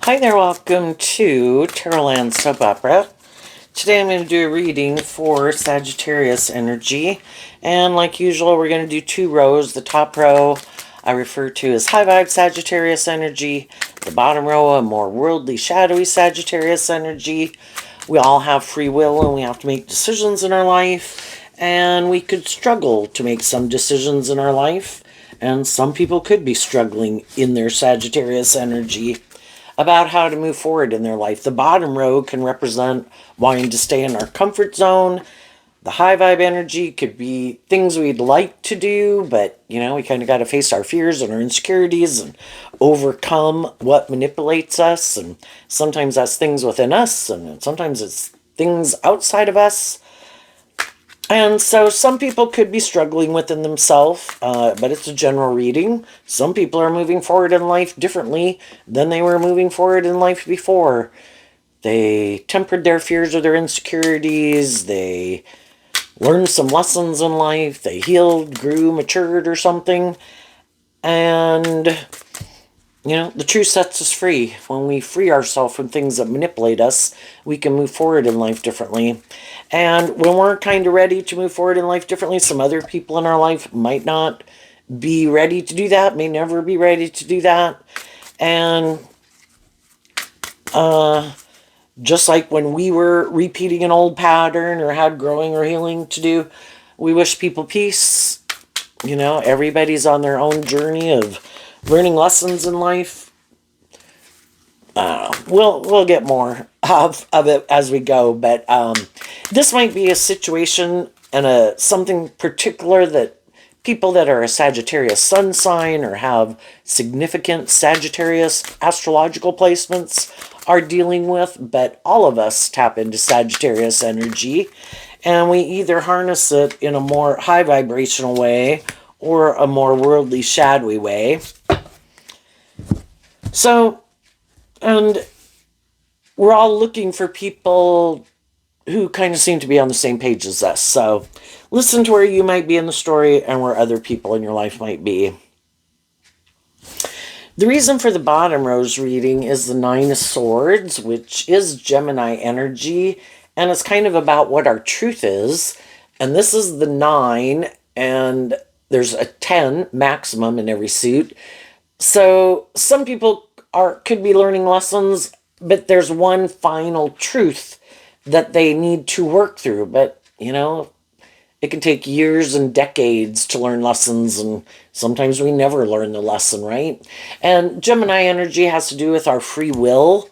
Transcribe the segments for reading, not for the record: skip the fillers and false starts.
Hi there, welcome to Tarotland Soap Opera. Today I'm going to do a reading for Sagittarius energy. And like usual, we're going to do two rows. The top row I refer to as high vibe Sagittarius energy. The bottom row, a more worldly, shadowy Sagittarius energy. We all have free will and we have to make decisions in our life. And we could struggle to make some decisions in our life. And some people could be struggling in their Sagittarius energy about how to move forward in their life. The bottom row can represent wanting to stay in our comfort zone. The high vibe energy could be things we'd like to do, but we kind of got to face our fears and our insecurities and overcome what manipulates us. And sometimes that's things within us, and sometimes it's things outside of us. And so some people could be struggling within themselves, but it's a general reading. Some people are moving forward in life differently than they were moving forward in life before. They tempered their fears or their insecurities. They learned some lessons in life. They healed, grew, matured or something. And the truth sets us free. When we free ourselves from things that manipulate us, we can move forward in life differently. And when we're kind of ready to move forward in life differently, some other people in our life might not be ready to do that, may never be ready to do that. And just like when we were repeating an old pattern or had growing or healing to do, we wish people peace. Everybody's on their own journey of learning lessons in life. We'll get more of it as we go, but this might be a situation and something particular that people that are a Sagittarius sun sign or have significant Sagittarius astrological placements are dealing with, but all of us tap into Sagittarius energy, and we either harness it in a more high vibrational way or a more worldly, shadowy way. So, and we're all looking for people who kind of seem to be on the same page as us. So listen to where you might be in the story and where other people in your life might be. The reason for the bottom row's reading is the Nine of Swords, which is Gemini energy, and it's kind of about what our truth is. And this is the 9, and there's a 10 maximum in every suit. So some people could be learning lessons, but there's one final truth that they need to work through. But, it can take years and decades to learn lessons, and sometimes we never learn the lesson, right? And Gemini energy has to do with our free will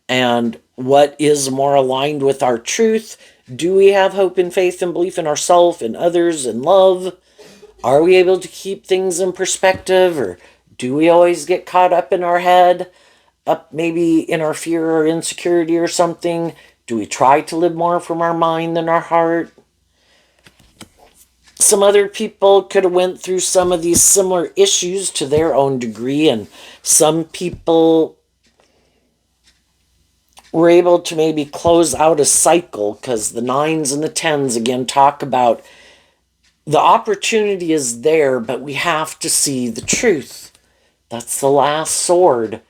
and what is more aligned with our truth. Do we have hope and faith and belief in ourselves, in others, in love? Are we able to keep things in perspective, or do we always get caught up in our head, up maybe in our fear or insecurity or something? Do we try to live more from our mind than our heart? Some other people could have went through some of these similar issues to their own degree, and some people were able to maybe close out a cycle, because the 9s and the 10s again talk about the opportunity is there, but we have to see the truth. That's the last sword.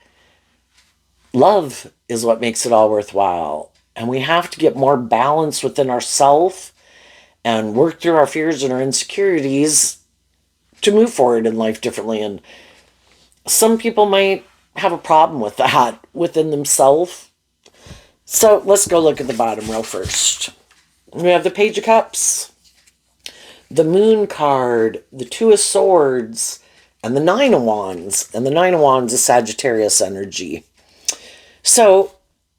Love is what makes it all worthwhile. And we have to get more balance within ourselves and work through our fears and our insecurities to move forward in life differently. And some people might have a problem with that within themselves. So let's go look at the bottom row first. We have the Page of Cups, the Moon card, the Two of Swords, and the Nine of Wands. And the Nine of Wands is Sagittarius energy. So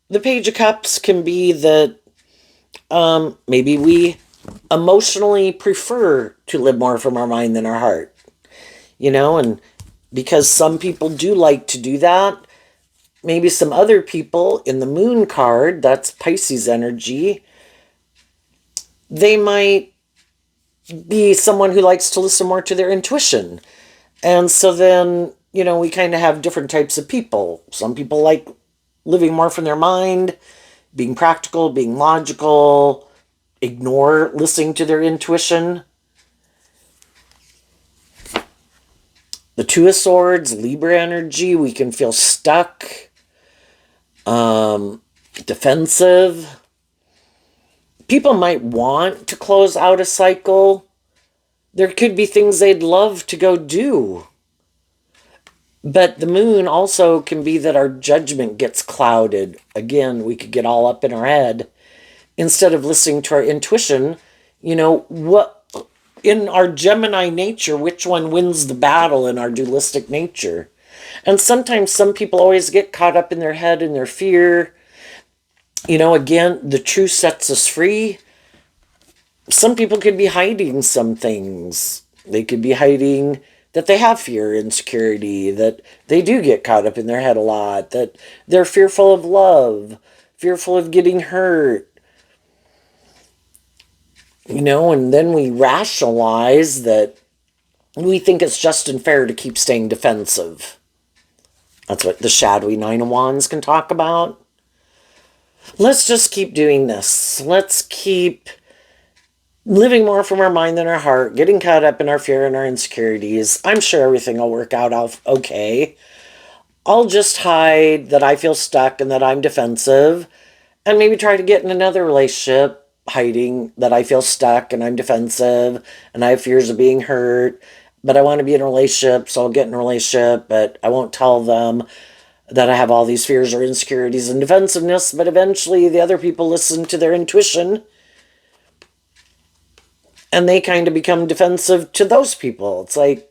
the Page of Cups can be that maybe we emotionally prefer to live more from our mind than our heart. And because some people do like to do that, maybe some other people in the Moon card, that's Pisces energy, they might be someone who likes to listen more to their intuition. And so then, we kind of have different types of people. Some people like living more from their mind, being practical, being logical, ignore listening to their intuition. The Two of Swords, Libra energy, we can feel stuck. defensive. People might want to close out a cycle. There could be things they'd love to go do. But the moon also can be that our judgment gets clouded. Again, we could get all up in our head instead of listening to our intuition. What in our Gemini nature, which one wins the battle in our dualistic nature? And sometimes some people always get caught up in their head and their fear. Again, the truth sets us free. Some people could be hiding some things. They could be hiding that they have fear, insecurity, that they do get caught up in their head a lot, that they're fearful of love, fearful of getting hurt. And then we rationalize that we think it's just and fair to keep staying defensive. That's what the shadowy Nine of Wands can talk about. Let's just keep doing this. Let's keep living more from our mind than our heart, getting caught up in our fear and our insecurities. I'm sure everything will work out okay. I'll just hide that I feel stuck and that I'm defensive, and maybe try to get in another relationship hiding that I feel stuck and I'm defensive and I have fears of being hurt, but I want to be in a relationship, so I'll get in a relationship, but I won't tell them that I have all these fears or insecurities and defensiveness. But eventually the other people listen to their intuition and they kind of become defensive to those people. It's like,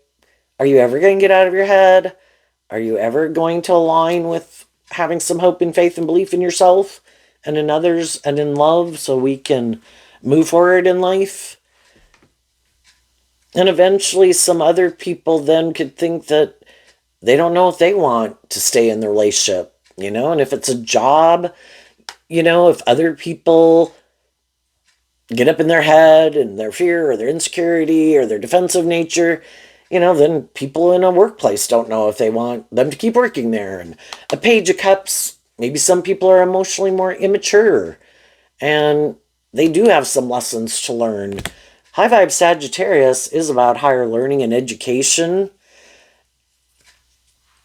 are you ever going to get out of your head? Are you ever going to align with having some hope and faith and belief in yourself and in others and in love, so we can move forward in life? And eventually some other people then could think that they don't know if they want to stay in the relationship, and if it's a job, if other people get up in their head and their fear or their insecurity or their defensive nature, then people in a workplace don't know if they want them to keep working there. And a Page of Cups, maybe some people are emotionally more immature and they do have some lessons to learn. High Vibe Sagittarius is about higher learning and education.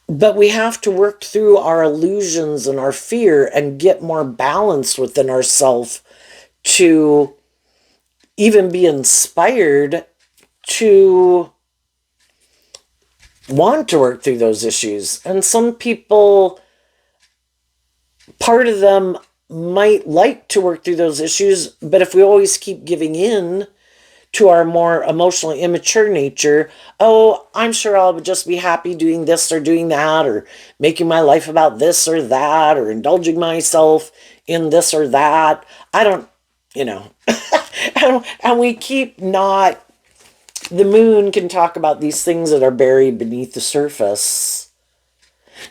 But we have to work through our illusions and our fear and get more balanced within ourselves to even be inspired to want to work through those issues. And some people, part of them might like to work through those issues, but if we always keep giving in to our more emotionally immature nature, oh, I'm sure I'll just be happy doing this or doing that, or making my life about this or that, or indulging myself in this or that. I don't, and we keep not, the moon can talk about these things that are buried beneath the surface.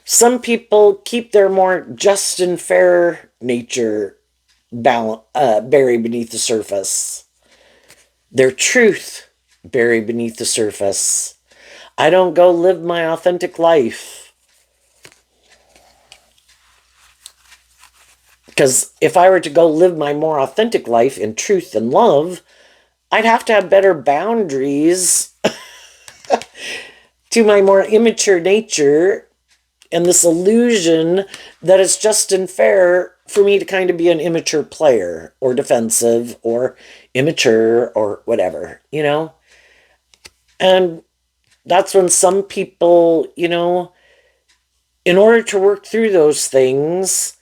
Some people keep their more just and fair nature buried beneath the surface. Their truth buried beneath the surface. I don't go live my authentic life. Because if I were to go live my more authentic life in truth and love, I'd have to have better boundaries to my more immature nature and this illusion that it's just and fair for me to kind of be an immature player or defensive or immature or whatever, And that's when some people, in order to work through those things,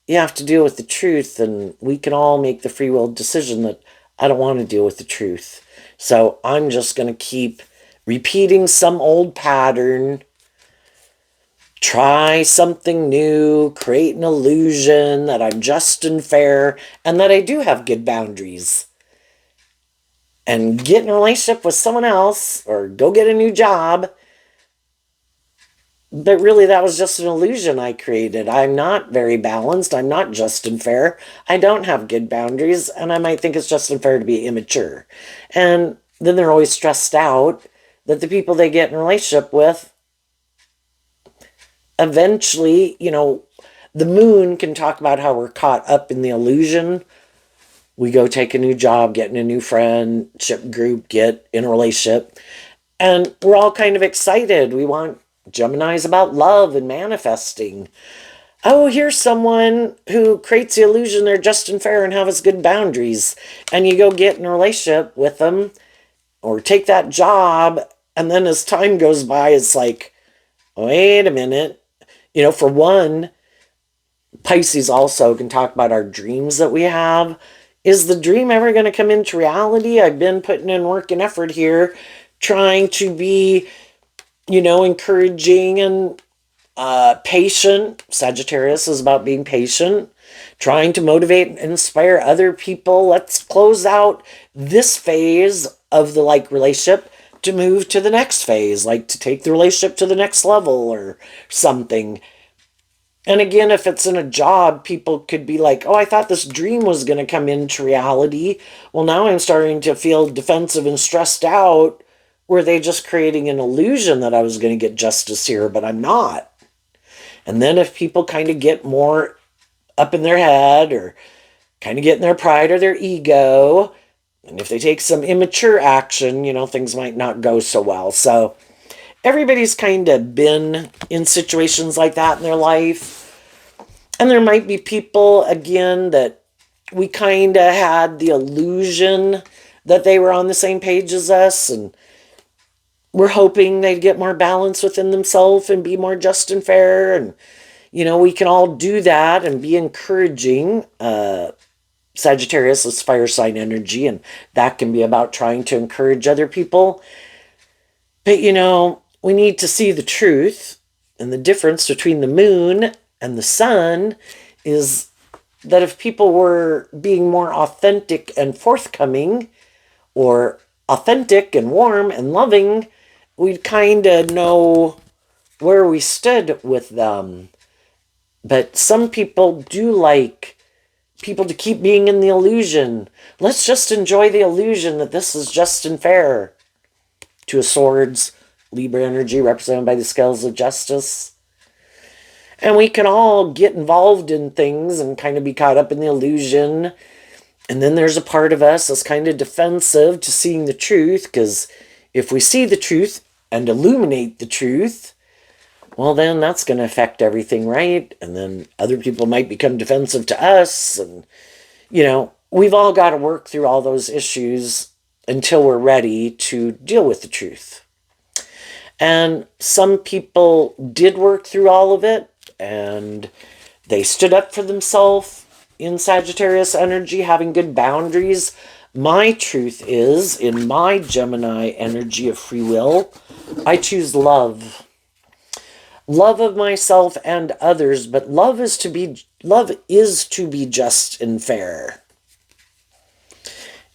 you have to deal with the truth. And we can all make the free will decision that I don't want to deal with the truth. So I'm just going to keep repeating some old pattern, try something new, create an illusion that I'm just and fair and that I do have good boundaries. And get in a relationship with someone else or go get a new job. But really, that was just an illusion I created. I'm not very balanced. I'm not just and fair. I don't have good boundaries, and I might think it's just and fair to be immature. And then they're always stressed out that the people they get in a relationship with, eventually, the moon can talk about how we're caught up in the illusion. We go take a new job, get in a new friendship group, get in a relationship, and we're all kind of excited. We want Gemini's about love and manifesting. oh, here's someone who creates the illusion they're just and fair and has good boundaries. And you go get in a relationship with them or take that job. And then as time goes by, it's like, wait a minute. For one, Pisces also can talk about our dreams that we have. Is the dream ever going to come into reality? I've been putting in work and effort here, trying to be, encouraging and patient. Sagittarius is about being patient, trying to motivate and inspire other people. Let's close out this phase of the relationship to move to the next phase, like to take the relationship to the next level or something. And again, if it's in a job, people could be like, oh, I thought this dream was going to come into reality. Well, now I'm starting to feel defensive and stressed out. Were they just creating an illusion that I was going to get justice here, but I'm not? And then if people kind of get more up in their head or kind of get in their pride or their ego, and if they take some immature action, things might not go so well. So everybody's kind of been in situations like that in their life. And there might be people, again, that we kind of had the illusion that they were on the same page as us, and we're hoping they'd get more balance within themselves and be more just and fair. And, we can all do that and be encouraging. Sagittarius is fire sign energy, and that can be about trying to encourage other people. But, we need to see the truth, and the difference between the moon and the sun is that if people were being more authentic and forthcoming, or authentic and warm and loving, we'd kind of know where we stood with them. But some people do like people to keep being in the illusion. Let's just enjoy the illusion that this is just and fair. Two of Swords, Libra energy represented by the scales of justice. And we can all get involved in things and kind of be caught up in the illusion. And then there's a part of us that's kind of defensive to seeing the truth, because if we see the truth and illuminate the truth, well, then that's going to affect everything, right? And then other people might become defensive to us. And, we've all got to work through all those issues until we're ready to deal with the truth. And some people did work through all of it, and they stood up for themselves in Sagittarius energy, having good boundaries. My truth is, in my Gemini energy of free will, I choose love. Love of myself and others, but love is to be just and fair.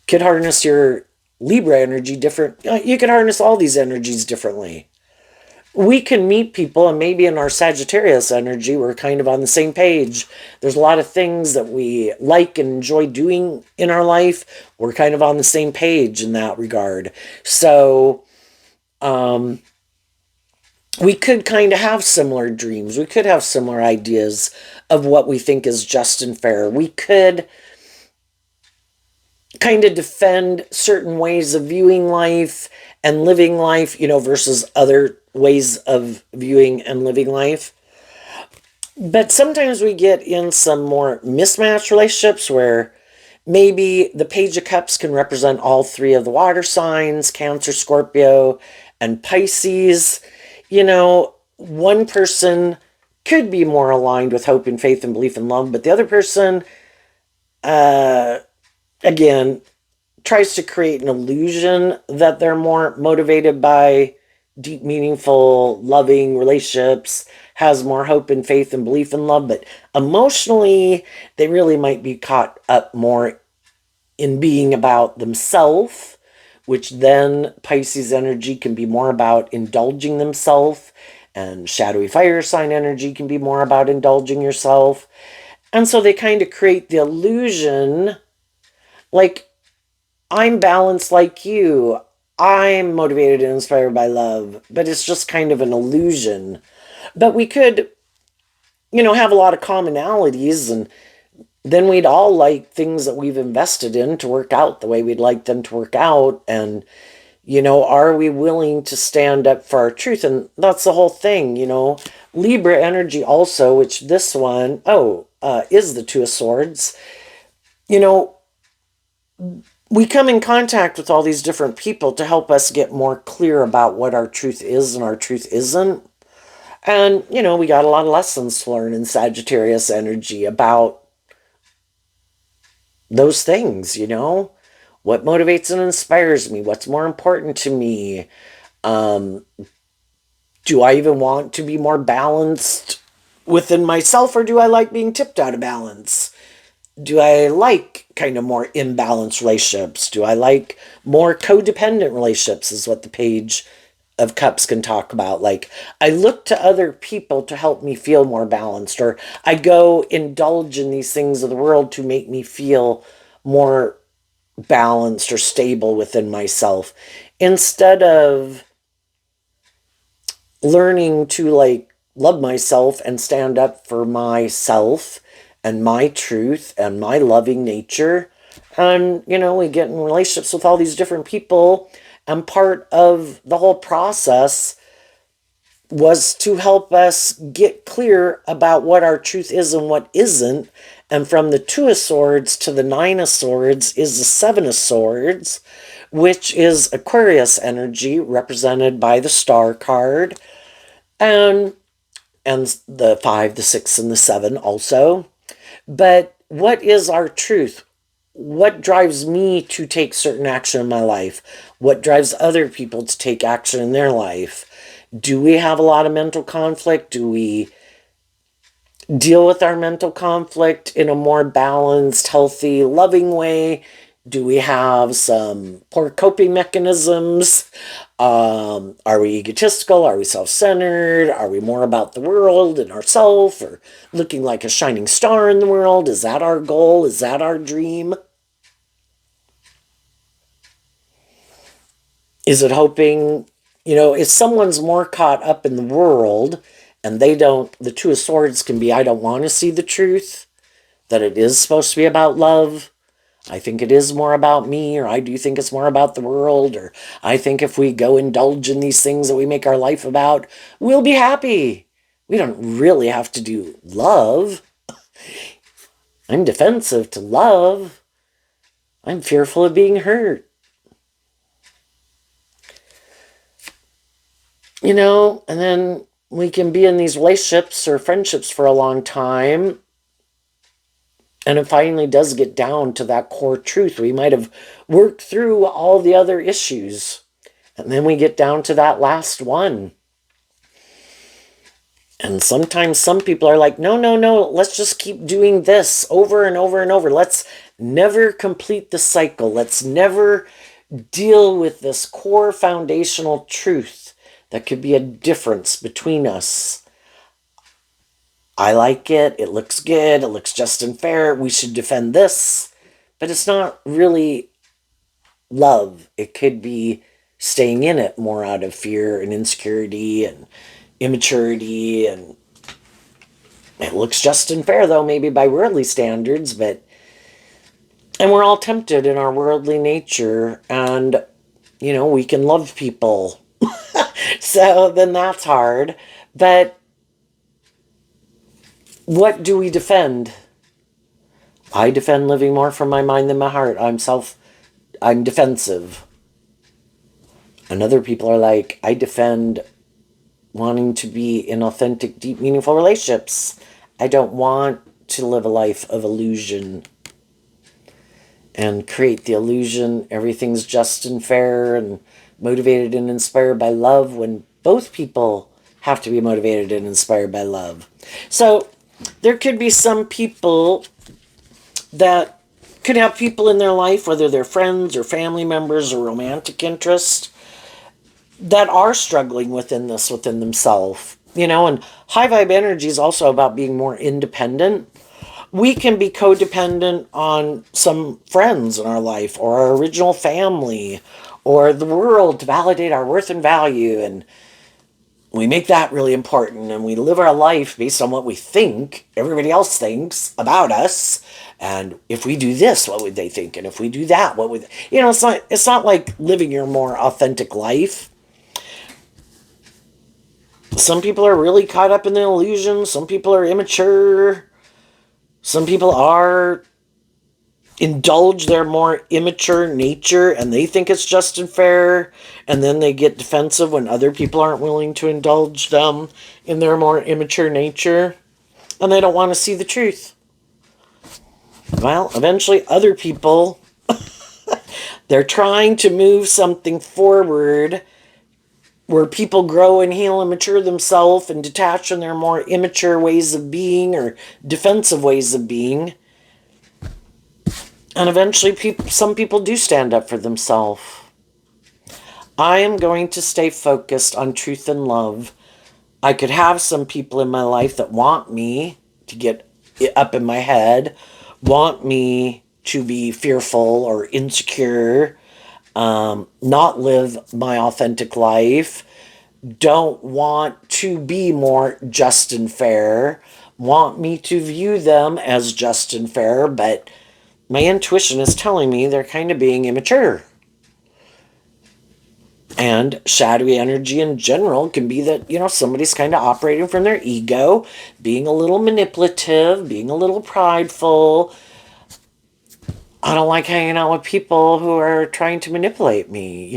Could harness your Libra energy different. You can harness all these energies differently. We can meet people, and maybe in our Sagittarius energy, we're kind of on the same page. There's a lot of things that we like and enjoy doing in our life. We're kind of on the same page in that regard. So, we could kind of have similar dreams. We could have similar ideas of what we think is just and fair. We could kind of defend certain ways of viewing life and living life, versus other ways of viewing and living life. But sometimes we get in some more mismatched relationships where maybe the Page of Cups can represent all three of the water signs, Cancer, Scorpio, and Pisces. One person could be more aligned with hope and faith and belief and love, but the other person, again, tries to create an illusion that they're more motivated by deep, meaningful, loving relationships, has more hope and faith and belief and love, but emotionally, they really might be caught up more in being about themselves, which then Pisces energy can be more about indulging themselves, and shadowy fire sign energy can be more about indulging yourself. And so they kind of create the illusion like, I'm balanced like you. I'm motivated and inspired by love, but it's just kind of an illusion. But we could, have a lot of commonalities, and then we'd all like things that we've invested in to work out the way we'd like them to work out. And, are we willing to stand up for our truth? And that's the whole thing, Libra energy also, which this one, is the Two of Swords. You know, we come in contact with all these different people to help us get more clear about what our truth is and our truth isn't. And, we got a lot of lessons to learn in Sagittarius energy about those things. What motivates and inspires me? What's more important to me? Do I even want to be more balanced within myself, or do I like being tipped out of balance? Do I like kind of more imbalanced relationships? Do I like more codependent relationships, is what the Page of Cups can talk about. Like, I look to other people to help me feel more balanced, or I go indulge in these things of the world to make me feel more balanced or stable within myself, instead of learning to like love myself and stand up for myself and my truth and my loving nature. And, we get in relationships with all these different people. And part of the whole process was to help us get clear about what our truth is and what isn't. And from the Two of Swords to the Nine of Swords is the Seven of Swords, which is Aquarius energy, represented by the Star card, and the 5, the 6, and the 7 also. But what is our truth? What drives me to take certain action in my life? What drives other people to take action in their life? Do we have a lot of mental conflict? Do we deal with our mental conflict in a more balanced, healthy, loving way? Do we have some poor coping mechanisms? Are we egotistical? Are we self-centered? Are we more about the world and ourselves, or looking like a shining star in the world? Is that our goal? Is that our dream? Is it hoping, if someone's more caught up in the world and they don't, the Two of Swords can be, I don't want to see the truth, that it is supposed to be about love. I think it is more about me, or I do think it's more about the world, or I think if we go indulge in these things that we make our life about, we'll be happy. We don't really have to do love. I'm defensive to love. I'm fearful of being hurt. And then we can be in these relationships or friendships for a long time, and it finally does get down to that core truth. We might have worked through all the other issues, and then we get down to that last one. And sometimes some people are like, no, no, no, let's just keep doing this over and over and over. Let's never complete the cycle. Let's never deal with this core foundational truth that could be a difference between us. I like it. It looks good. It looks just and fair. We should defend this. But it's not really love. It could be staying in it more out of fear and insecurity and immaturity. And it looks just and fair, though, maybe by worldly standards. And we're all tempted in our worldly nature. And, we can love people. So then that's hard. But what do we defend? I defend living more from my mind than my heart. I'm defensive. And other people are like, I defend wanting to be in authentic, deep, meaningful relationships. I don't want to live a life of illusion and create the illusion everything's just and fair and motivated and inspired by love, when both people have to be motivated and inspired by love. So there could be some people that could have people in their life, whether they're friends or family members or romantic interest, that are struggling within themselves. And high vibe energy is also about being more independent. We can be codependent on some friends in our life, or our original family, or the world, to validate our worth and value. And we make that really important, and we live our life based on what we think everybody else thinks about us. And if we do this, what would they think? And if we do that, what would it's not like living your more authentic life. Some people are really caught up in the illusion. Some people are immature. Some people are indulge their more immature nature and they think it's just and fair, and then they get defensive when other people aren't willing to indulge them in their more immature nature, and they don't want to see the truth. Well, eventually other people, they're trying to move something forward where people grow and heal and mature themselves and detach from their more immature ways of being or defensive ways of being. And eventually some people do stand up for themselves. I am going to stay focused on truth and love. I could have some people in my life that want me to get up in my head, want me to be fearful or insecure, not live my authentic life, don't want to be more just and fair, want me to view them as just and fair, but my intuition is telling me they're kind of being immature. And shadowy energy in general can be that, somebody's kind of operating from their ego, being a little manipulative, being a little prideful. I don't like hanging out with people who are trying to manipulate me.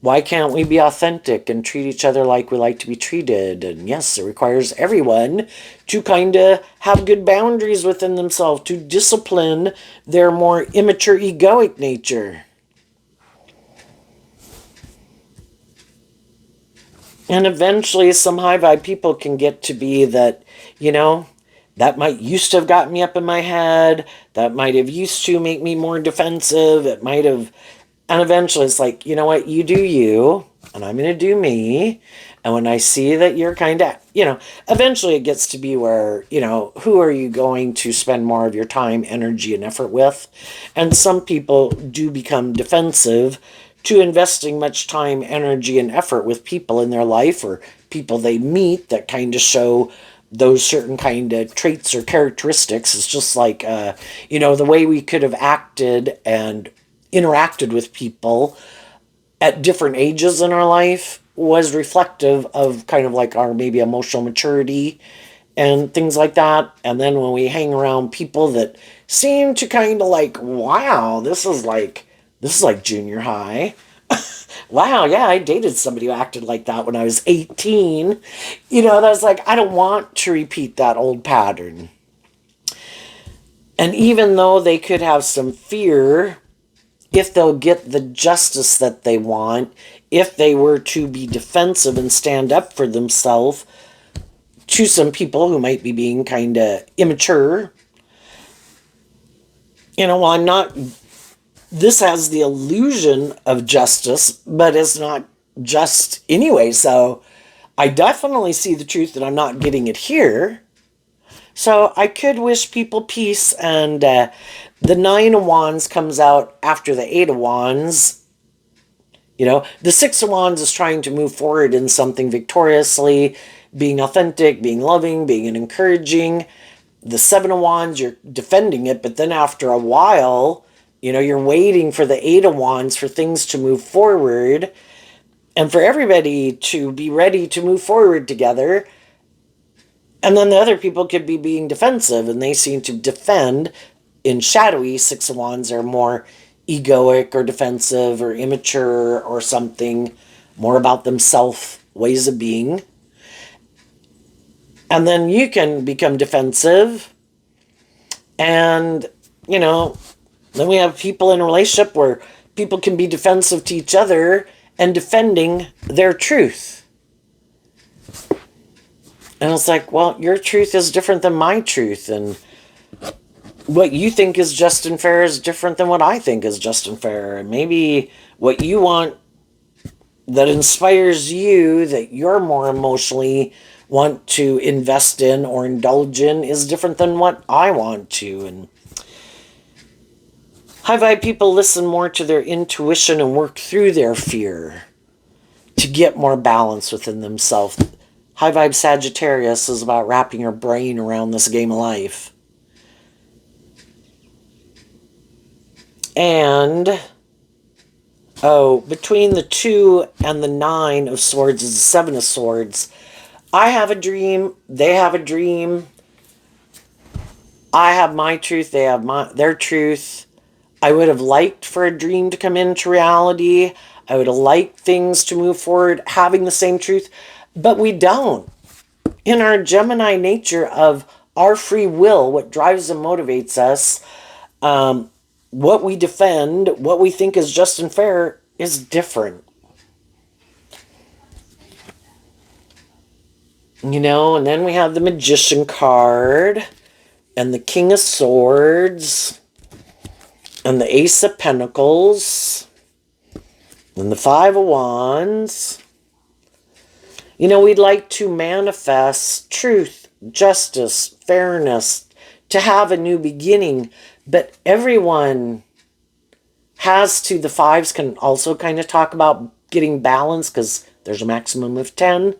Why can't we be authentic and treat each other like we like to be treated? And yes, it requires everyone to kind of have good boundaries within themselves, to discipline their more immature egoic nature. And eventually some high vibe people can get to be that, that might used to have gotten me up in my head. That might have used to make me more defensive. It might have. And eventually it's like, you know what, you do you, and I'm going to do me. And when I see that you're kind of, eventually it gets to be where, who are you going to spend more of your time, energy, and effort with? And some people do become defensive to investing much time, energy, and effort with people in their life or people they meet that kind of show those certain kind of traits or characteristics. It's just like, the way we could have acted and interacted with people at different ages in our life was reflective of kind of like our maybe emotional maturity and things like that. And then when we hang around people that seem to kind of like, wow, this is like junior high. Wow, yeah, I dated somebody who acted like that when I was 18. That was like, I don't want to repeat that old pattern. And even though they could have some fear, if they'll get the justice that they want, if they were to be defensive and stand up for themselves to some people who might be being kind of immature, well, I'm not, this has the illusion of justice, but it's not just anyway. So I definitely see the truth that I'm not getting it here. So I could wish people peace, and the Nine of Wands comes out after the Eight of Wands. The Six of Wands is trying to move forward in something victoriously, being authentic, being loving, being encouraging. The Seven of Wands, you're defending it, but then after a while, you're waiting for the Eight of Wands for things to move forward and for everybody to be ready to move forward together. And then the other people could be being defensive, and they seem to defend. In shadowy, Six of Wands are more egoic or defensive or immature or something, more about themselves, ways of being. And then you can become defensive. And, then we have people in a relationship where people can be defensive to each other and defending their truth. And it's like, well, your truth is different than my truth. And what you think is just and fair is different than what I think is just and fair. And maybe what you want that inspires you, that you're more emotionally want to invest in or indulge in, is different than what I want to. And high vibe people listen more to their intuition and work through their fear to get more balance within themselves. High vibe Sagittarius is about wrapping your brain around this game of life. And Oh, between the 2 and the 9 of swords is the 7 of swords. I have a dream. They have a dream. I have my truth. They have their truth. I would have liked for a dream to come into reality. I would have liked things to move forward having the same truth, but we don't. In our Gemini nature of our free will, what drives and motivates us, what we defend, what we think is just and fair is different. You know, and then we have the Magician card and the King of Swords and the Ace of Pentacles and the Five of Wands. You know, we'd like to manifest truth, justice, fairness, to have a new beginning, but everyone has to. The fives can also kind of talk about getting balance because there's a maximum of 10.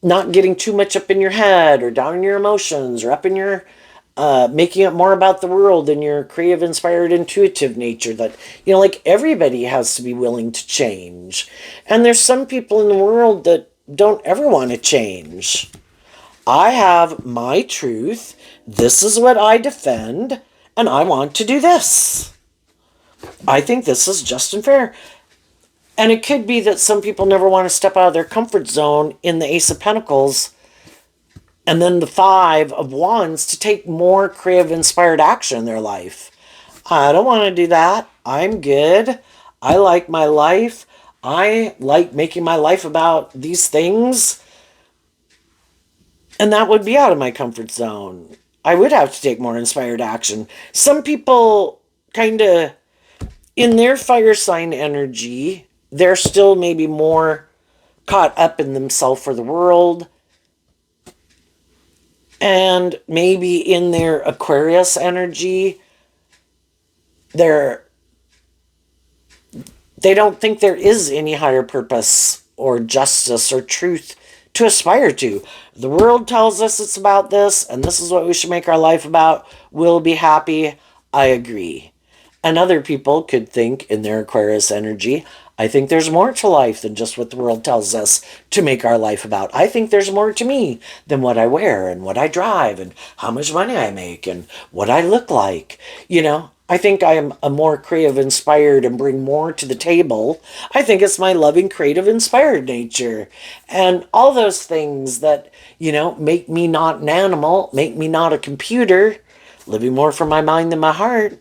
Not getting too much up in your head or down in your emotions or up in your making it more about the world than your creative, inspired, intuitive nature. That, you know, like everybody has to be willing to change. And there's some people in the world that don't ever want to change. I have my truth. This is what I defend. And I want to do this. I think this is just and fair. And it could be that some people never want to step out of their comfort zone in the Ace of Pentacles and then the Five of Wands to take more creative, inspired action in their life. I don't want to do that. I'm good. I like my life. I like making my life about these things. And that would be out of my comfort zone. I would have to take more inspired action. Some people kind of, in their fire sign energy, they're still maybe more caught up in themselves for the world. And maybe in their Aquarius energy, they don't think there is any higher purpose or justice or truth to aspire to. The world tells us it's about this, and this is what we should make our life about. We'll be happy. I agree. And other people could think in their Aquarius energy, I think there's more to life than just what the world tells us to make our life about. I think there's more to me than what I wear and what I drive and how much money I make and what I look like. You know, I think I am a more creative, inspired, and bring more to the table. I think it's my loving, creative, inspired nature. And all those things that, you know, make me not an animal, make me not a computer, living more from my mind than my heart.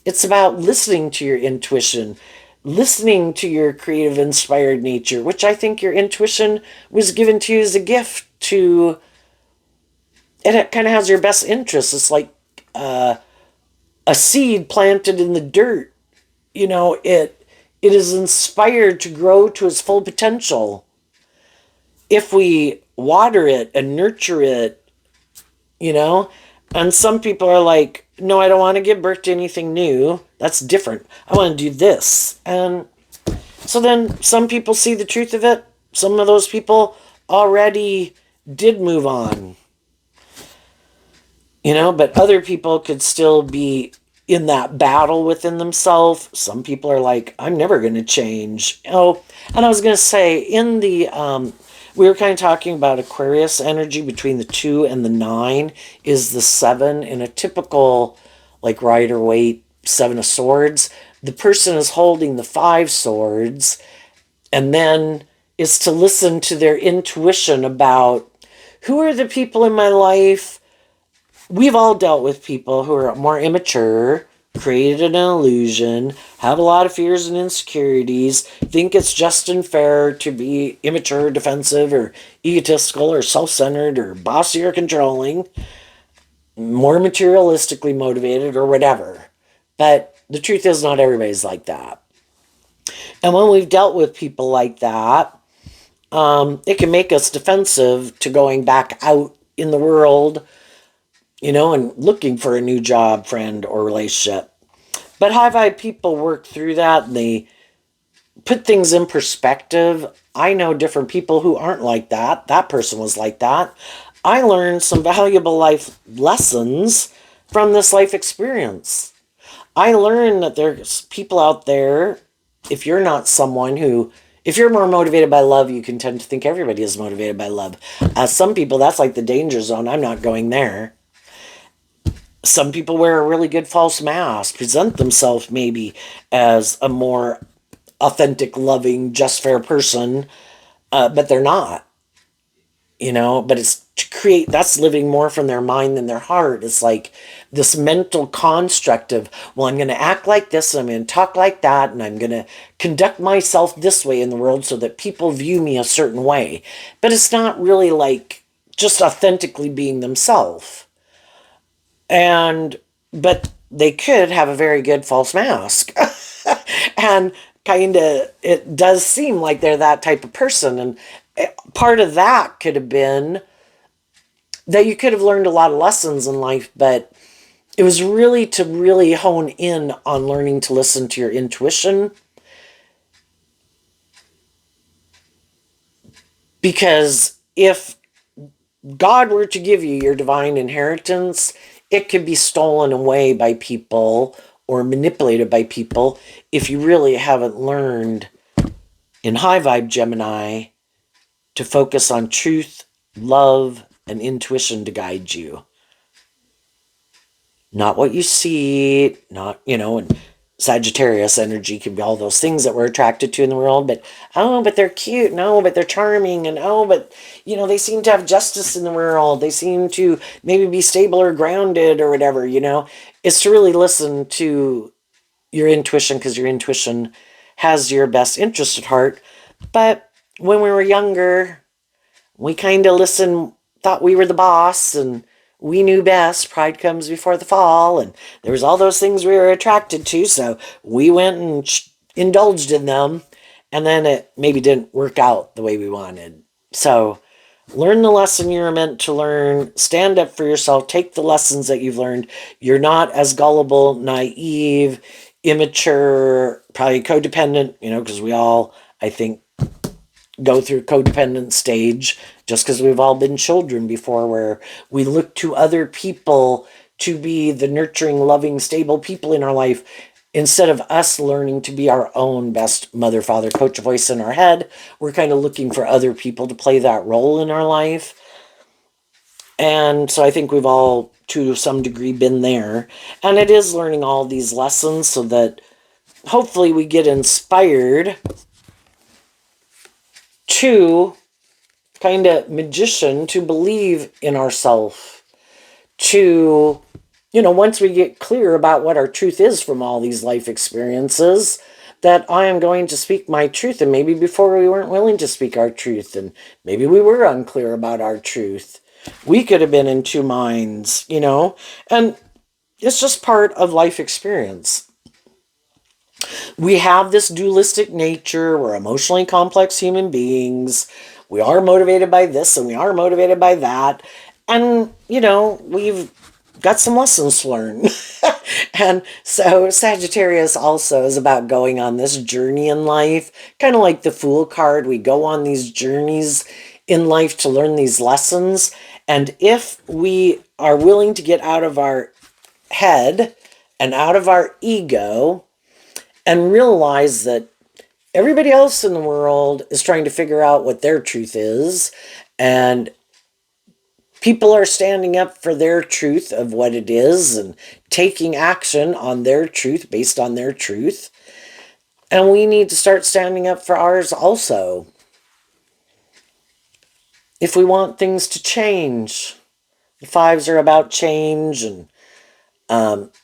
It's about listening to your intuition, listening to your creative, inspired nature, which I think your intuition was given to you as a gift to, and it kind of has your best interests. It's like a seed planted in the dirt. You know, it is inspired to grow to its full potential. If we water it and nurture it, you know, and some people are like, no, I don't want to give birth to anything new. That's different. I want to do this. And so then some people see the truth of it. Some of those people already did move on. You know, but other people could still be in that battle within themselves. Some people are like, I'm never going to change. Oh, and I was going to say, in the we were kind of talking about Aquarius energy. Between the 2 and the 9 is the 7 in a typical like Rider-Waite 7 of Swords. The person is holding the 5 swords, and then is to listen to their intuition about who are the people in my life. We've all dealt with people who are more immature, created an illusion, have a lot of fears and insecurities, think it's just and fair to be immature, defensive, or egotistical, or self-centered, or bossy, or controlling, more materialistically motivated, or whatever. But the truth is, not everybody's like that. And when we've dealt with people like that, it can make us defensive to going back out in the world, you know, and looking for a new job, friend, or relationship. But I've had people work through that, and they put things in perspective. I know different people who aren't like that. That person was like that. I learned some valuable life lessons from this life experience. I learned that there's people out there if you're not someone who, if you're more motivated by love, you can tend to think everybody is motivated by love. Some people, that's like the danger zone. I'm not going there. Some people wear a really good false mask, present themselves maybe as a more authentic, loving, just fair person, but they're not. But it's to create, that's living more from their mind than their heart. It's like this mental construct of, well, I'm going to act like this and I'm going to talk like that and I'm going to conduct myself this way in the world so that people view me a certain way. But it's not really like just authentically being themselves. And but they could have a very good false mask. And kind of, it does seem like they're that type of person. And part of that could have been that you could have learned a lot of lessons in life, but it was really to really hone in on learning to listen to your intuition. Because if God were to give you your divine inheritance, it could be stolen away by people or manipulated by people if you really haven't learned in high vibe Gemini to focus on truth, love, and intuition to guide you. Not what you see, not, and Sagittarius energy can be all those things that we're attracted to in the world, but oh, but they're cute, no, but they're charming, and oh, but they seem to have justice in the world, they seem to maybe be stable or grounded or whatever. It's to really listen to your intuition, because your intuition has your best interest at heart. But when we were younger, we kind of listened, thought we were the boss and we knew best. Pride comes before the fall, and there was all those things we were attracted to, so we went and indulged in them, and then it maybe didn't work out the way we wanted. So learn the lesson you're meant to learn, stand up for yourself, take the lessons that you've learned. You're not as gullible, naive, immature, probably codependent, because we all, I think, go through codependent stage, just because we've all been children before, where we look to other people to be the nurturing, loving, stable people in our life, instead of us learning to be our own best mother, father, coach, voice in our head. We're kind of looking for other people to play that role in our life. And so I think we've all, to some degree, been there. And it is learning all these lessons so that hopefully we get inspired to kind of magician to believe in ourselves, to, once we get clear about what our truth is from all these life experiences, that I am going to speak my truth. And maybe before we weren't willing to speak our truth, and maybe we were unclear about our truth. We could have been in two minds, and it's just part of life experience. We have this dualistic nature. We're emotionally complex human beings. We are motivated by this and we are motivated by that. And, we've got some lessons to learn. And so Sagittarius also is about going on this journey in life, kind of like the Fool card. We go on these journeys in life to learn these lessons. And if we are willing to get out of our head and out of our ego and realize that everybody else in the world is trying to figure out what their truth is, and people are standing up for their truth of what it is and taking action on their truth based on their truth. And we need to start standing up for ours also, if we want things to change. The fives are about change. And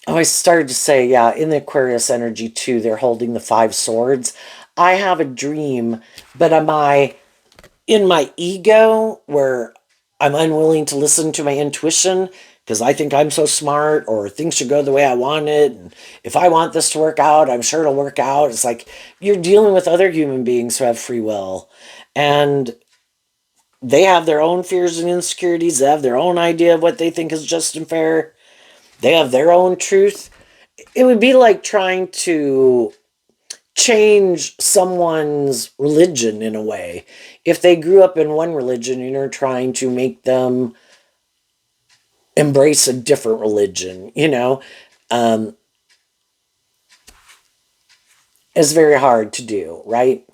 I started to say, yeah, in the Aquarius energy too, they're holding the five swords. I have a dream, but am I in my ego where I'm unwilling to listen to my intuition because I think I'm so smart, or things should go the way I want it, and if I want this to work out, I'm sure it'll work out. It's like you're dealing with other human beings who have free will, and they have their own fears and insecurities. They have their own idea of what they think is just and fair. They have their own truth. It would be like trying to change someone's religion in a way. If they grew up in one religion and you're trying to make them embrace a different religion, is very hard to do, right?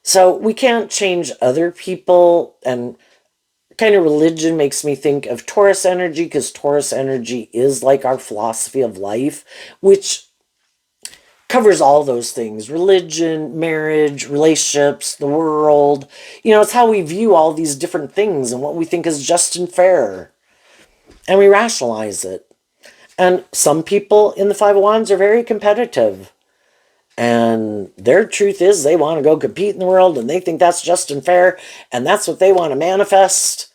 So we can't change other people, and kind of religion makes me think of Taurus energy, because Taurus energy is like our philosophy of life, which covers all those things: religion, marriage, relationships, the world. It's how we view all these different things and what we think is just and fair. And we rationalize it. And some people in the Five of Wands are very competitive. And their truth is they want to go compete in the world, and they think that's just and fair. And that's what they want to manifest,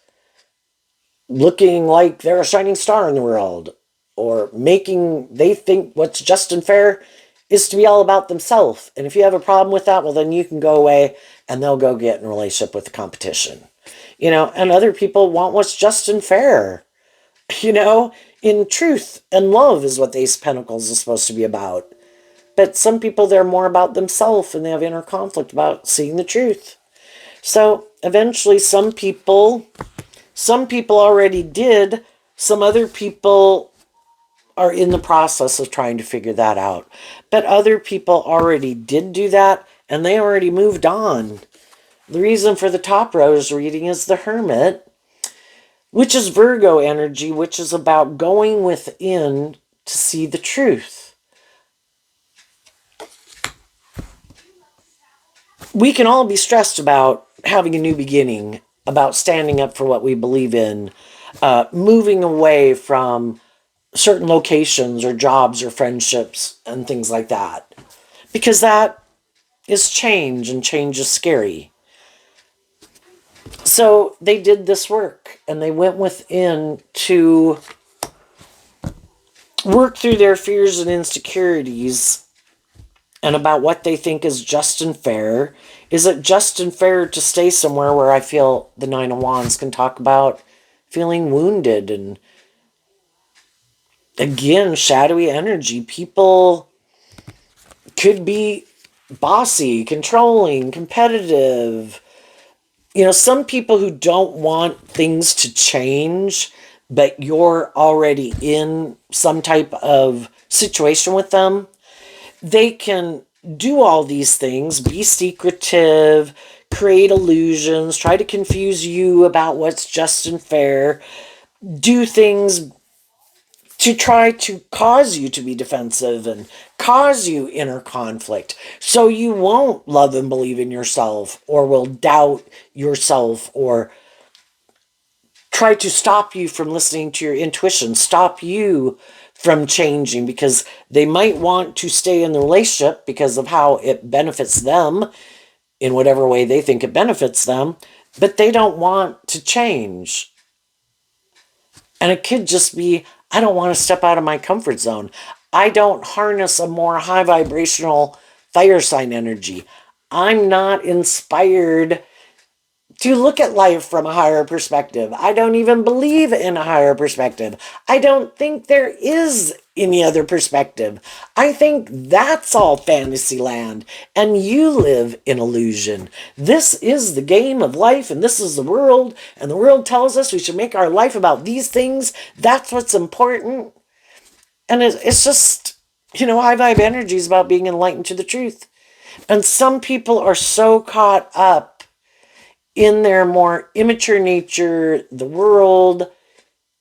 looking like they're a shining star in the world. Or they think what's just and fair is to be all about themselves. And if you have a problem with that, well, then you can go away and they'll go get in a relationship with the competition. And other people want what's just and fair. In truth and love is what the Ace of Pentacles is supposed to be about. But some people, they're more about themselves, and they have inner conflict about seeing the truth. So eventually some people already did. Some other people are in the process of trying to figure that out. But other people already did do that, and they already moved on. The reason for the top rose reading is the Hermit, which is Virgo energy, which is about going within to see the truth. We can all be stressed about having a new beginning, about standing up for what we believe in, moving away from certain locations or jobs or friendships and things like that. Because that is change, and change is scary. So they did this work, and they went within to work through their fears and insecurities and about what they think is just and fair. Is it just and fair to stay somewhere where I feel the Nine of Wands can talk about feeling wounded? And again, shadowy energy. People could be bossy, controlling, competitive. Some people who don't want things to change, but you're already in some type of situation with them, they can do all these things, be secretive, create illusions, try to confuse you about what's just and fair, do things to try to cause you to be defensive and cause you inner conflict, so you won't love and believe in yourself, or will doubt yourself, or try to stop you from listening to your intuition, stop you from changing, because they might want to stay in the relationship because of how it benefits them in whatever way they think it benefits them, but they don't want to change. And it could just be, I don't want to step out of my comfort zone. I don't harness a more high vibrational fire sign energy. I'm not inspired to look at life from a higher perspective. I don't even believe in a higher perspective. I don't think there is any other perspective. I think that's all fantasy land, and you live in illusion. This is the game of life, and this is the world, and the world tells us we should make our life about these things. That's what's important. And it's just, high vibe energy is about being enlightened to the truth. And some people are so caught up in their more immature nature, the world,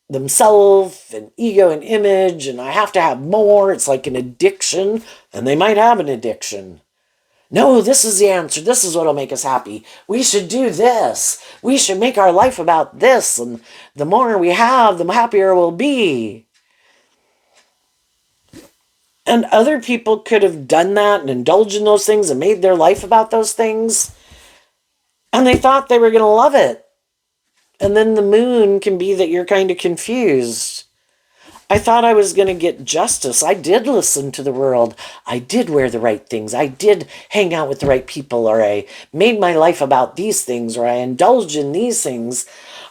themselves, and ego and image, and I have to have more. It's like an addiction, and they might have an addiction. No, this is the answer. This is what will make us happy. We should do this. We should make our life about this, and the more we have, the happier we'll be. And other people could have done that and indulged in those things and made their life about those things, and they thought they were going to love it. And then the moon can be that you're kind of confused. I thought I was going to get justice. I did listen to the world. I did wear the right things. I did hang out with the right people, or I made my life about these things, or I indulged in these things.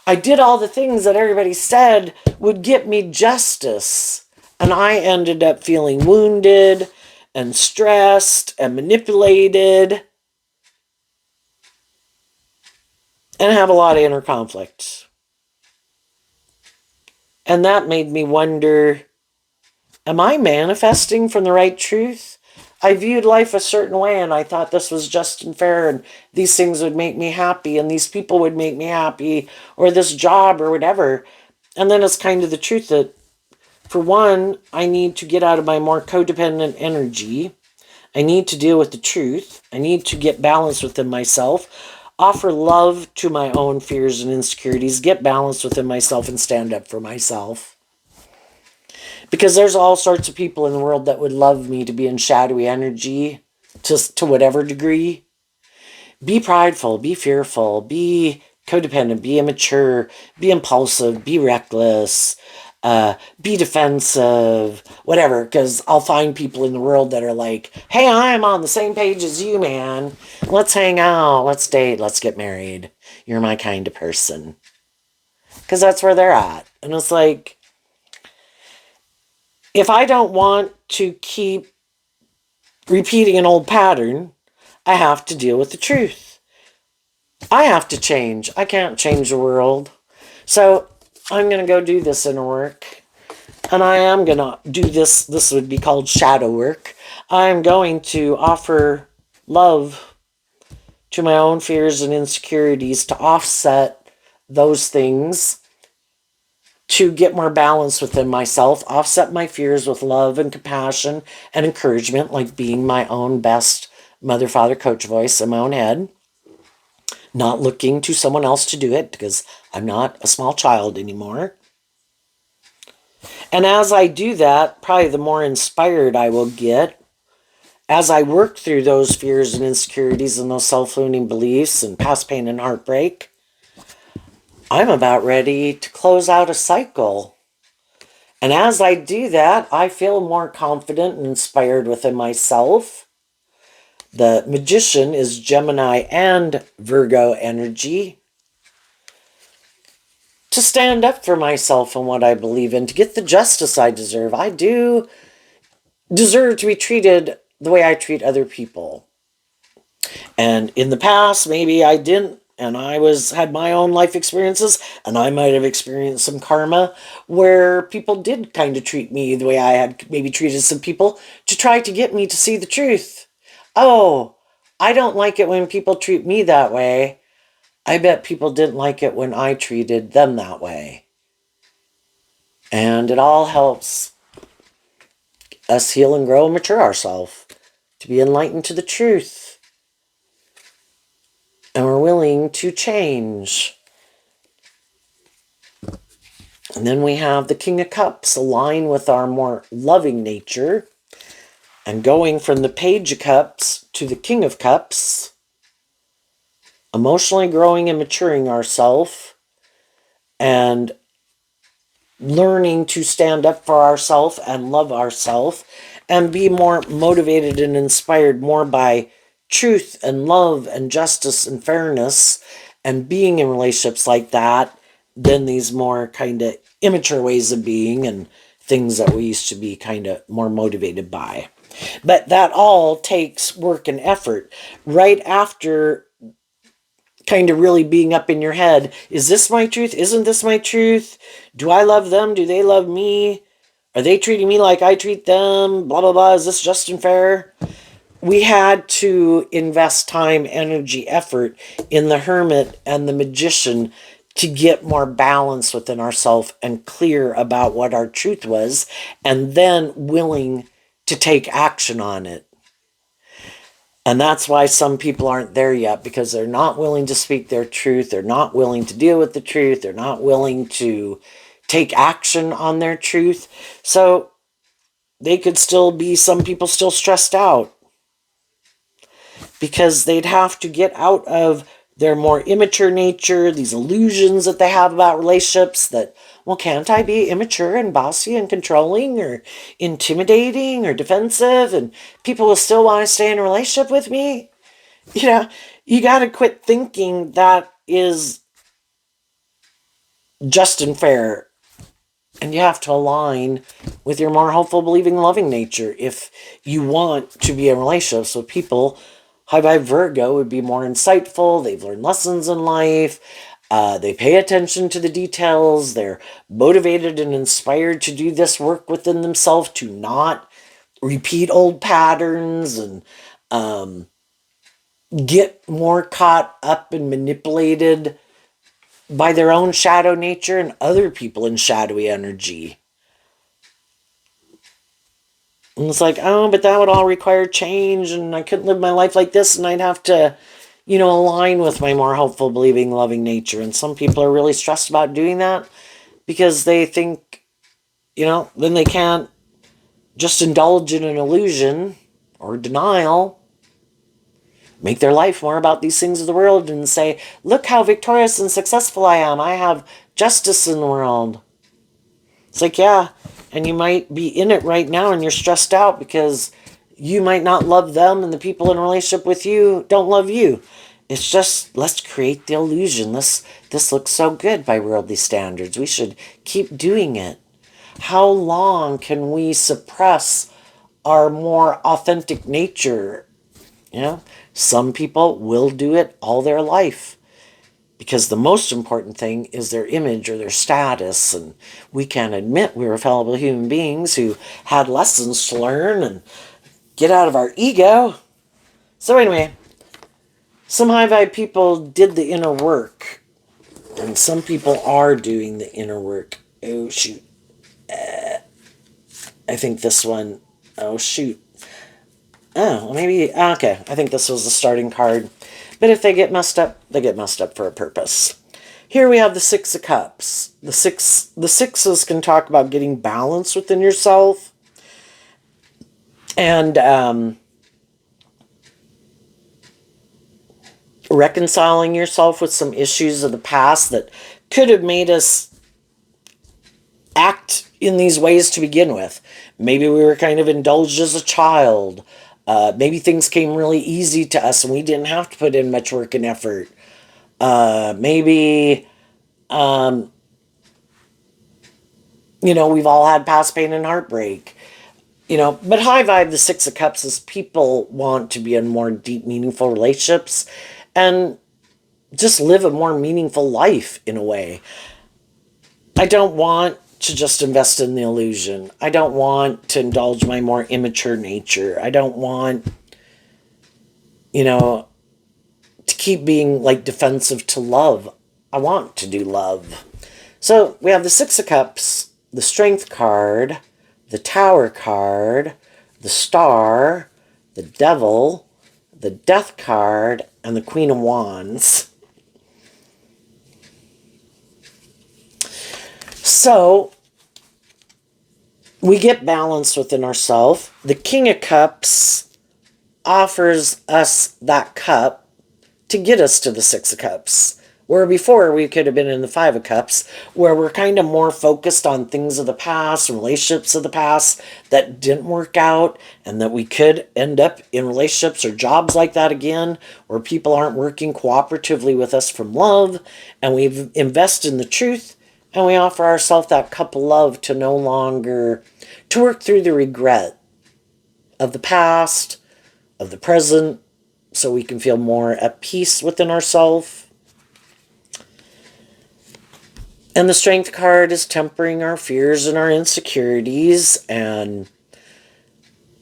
I did all the things that everybody said would get me justice. And I ended up feeling wounded and stressed and manipulated and have a lot of inner conflict. And that made me wonder, am I manifesting from the right truth? I viewed life a certain way and I thought this was just and fair and these things would make me happy and these people would make me happy or this job or whatever. And then it's kind of the truth that, for one, I need to get out of my more codependent energy. I need to deal with the truth. I need to get balance within myself, offer love to my own fears and insecurities, get balance within myself, and stand up for myself. Because there's all sorts of people in the world that would love me to be in shadowy energy to whatever degree. Be prideful, be fearful, be codependent, be immature, be impulsive, be reckless, be defensive, whatever. Because I'll find people in the world that are like, hey, I'm on the same page as you, man. Let's hang out, let's date, let's get married. You're my kind of person. Because that's where they're at. And it's like, if I don't want to keep repeating an old pattern, I have to deal with the truth. I have to change. I can't change the world. So I'm going to go do this inner work. And I am going to do this. This would be called shadow work. I'm going to offer love to my own fears and insecurities to offset those things, to get more balance within myself, offset my fears with love and compassion and encouragement, like being my own best mother, father, coach voice in my own head. Not looking to someone else to do it because I'm not a small child anymore. And as I do that, probably the more inspired I will get as I work through those fears and insecurities and those self-limiting beliefs and past pain and heartbreak. I'm about ready to close out a cycle. And as I do that, I feel more confident and inspired within myself. The Magician is Gemini and Virgo energy. To stand up for myself and what I believe in, to get the justice I deserve. I do deserve to be treated the way I treat other people. And in the past, maybe I didn't, and I had my own life experiences, and I might have experienced some karma where people did kind of treat me the way I had maybe treated some people to try to get me to see the truth. Oh, I don't like it when people treat me that way. I bet people didn't like it when I treated them that way. And it all helps us heal and grow and mature ourselves to be enlightened to the truth. And we're willing to change. And then we have the King of Cups align with our more loving nature. And going from the Page of Cups to the King of Cups, emotionally growing and maturing ourselves and learning to stand up for ourselves and love ourselves and be more motivated and inspired more by truth and love and justice and fairness and being in relationships like that than these more kind of immature ways of being and things that we used to be kind of more motivated by. But that all takes work and effort. Right after kind of really being up in your head, is this my truth? Isn't this my truth? Do I love them? Do they love me? Are they treating me like I treat them? Blah, blah, blah. Is this just and fair? We had to invest time, energy, effort in the Hermit and the Magician to get more balance within ourselves and clear about what our truth was, and then willing to take action on it. And that's why some people aren't there yet, because they're not willing to speak their truth. They're not willing to deal with the truth. They're not willing to take action on their truth. So they could still be, some people still stressed out, because they'd have to get out of their more immature nature, these illusions that they have about relationships that, well, can't I be immature and bossy and controlling or intimidating or defensive and people will still want to stay in a relationship with me? You know, you got to quit thinking that is just and fair. And you have to align with your more hopeful, believing, loving nature if you want to be in relationships with people. High Vibe Virgo would be more insightful. They've learned lessons in life. They pay attention to the details. They're motivated and inspired to do this work within themselves, to not repeat old patterns and get more caught up and manipulated by their own shadow nature and other people in shadowy energy. And it's like, oh, but that would all require change, and I couldn't live my life like this, and I'd have to, align with my more hopeful, believing, loving nature. And some people are really stressed about doing that because they think, then they can't just indulge in an illusion or denial, make their life more about these things of the world and say, look how victorious and successful I am. I have justice in the world. It's like, yeah, and you might be in it right now and you're stressed out because you might not love them and the people in a relationship with you don't love you. It's just, let's create the illusion. This looks so good by worldly standards. We should keep doing it. How long can we suppress our more authentic nature? Some people will do it all their life because the most important thing is their image or their status, and we can't admit we were fallible human beings who had lessons to learn and get out of our ego. So anyway, some high vibe people did the inner work, and some people are doing the inner work. Oh shoot. I think this one, oh shoot. Oh, maybe, okay, I think this was the starting card. But if they get messed up, they get messed up for a purpose. Here we have the Six of Cups. The sixes can talk about getting balance within yourself and reconciling yourself with some issues of the past that could have made us act in these ways to begin with. Maybe we were kind of indulged as a child. Maybe things came really easy to us and we didn't have to put in much work and effort. Maybe, we've all had past pain and heartbreak. But high vibe, the Six of Cups is people want to be in more deep, meaningful relationships and just live a more meaningful life in a way. I don't want to just invest in the illusion. I don't want to indulge my more immature nature. I don't want, to keep being like defensive to love. I want to do love. So we have the Six of Cups, the Strength card, the Tower card, the Star, the Devil, the Death card, and the Queen of Wands. So, we get balance within ourselves. The King of Cups offers us that cup to get us to the Six of Cups. Where before we could have been in the Five of Cups, where we're kind of more focused on things of the past, relationships of the past that didn't work out, and that we could end up in relationships or jobs like that again, where people aren't working cooperatively with us from love, and we've invested in the truth, and we offer ourselves that cup of love to no longer, to work through the regret of the past, of the present, so we can feel more at peace within ourselves. And the Strength card is tempering our fears and our insecurities. And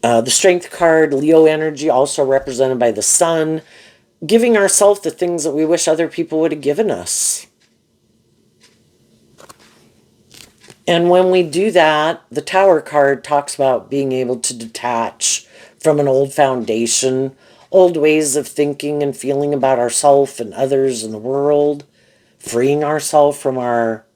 the Strength card, Leo energy, also represented by the Sun, giving ourselves the things that we wish other people would have given us. And when we do that, the Tower card talks about being able to detach from an old foundation, old ways of thinking and feeling about ourselves and others and the world, freeing ourselves from our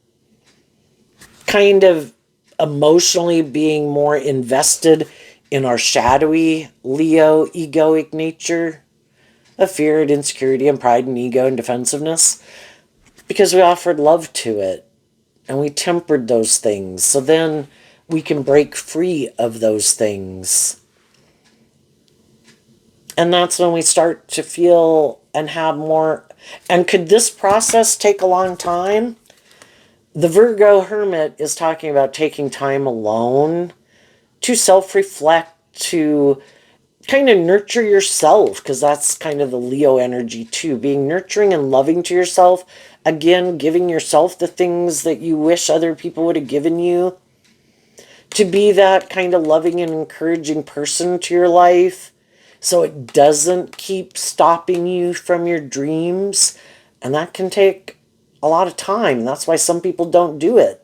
kind of emotionally being more invested in our shadowy Leo egoic nature of fear and insecurity and pride and ego and defensiveness, because we offered love to it and we tempered those things, so then we can break free of those things. And that's when we start to feel and have more. And could this process take a long time? The Virgo Hermit is talking about taking time alone to self-reflect, to kind of nurture yourself, because that's kind of the Leo energy too, being nurturing and loving to yourself. Again, giving yourself the things that you wish other people would have given you, to be that kind of loving and encouraging person to your life so it doesn't keep stopping you from your dreams. And that can take a lot of time. That's why some people don't do it.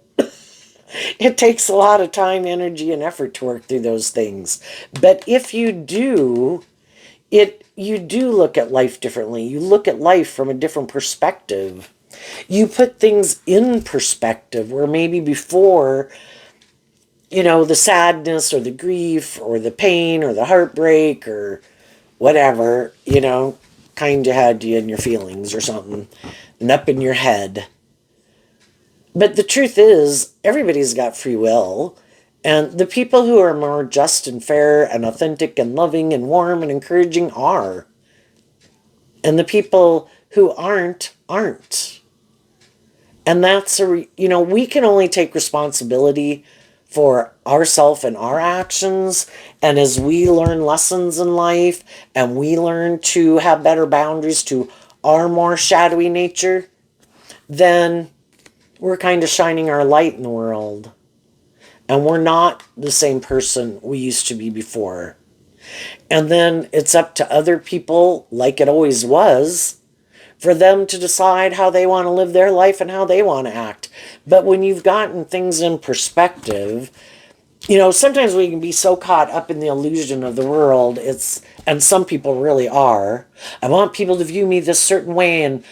It takes a lot of time, energy, and effort to work through those things. But if you do, you do look at life differently. You look at life from a different perspective. You put things in perspective where maybe before, the sadness or the grief or the pain or the heartbreak or whatever, kind of had you in your feelings or something and up in your head. But the truth is, everybody's got free will. And the people who are more just and fair and authentic and loving and warm and encouraging are. And the people who aren't. And that's we can only take responsibility for ourselves and our actions. And as we learn lessons in life and we learn to have better boundaries to our more shadowy nature, then we're kind of shining our light in the world. And we're not the same person we used to be before. And then it's up to other people, like it always was, for them to decide how they want to live their life and how they want to act. But when you've gotten things in perspective, sometimes we can be so caught up in the illusion of the world. And some people really are. I want people to view me this certain way, and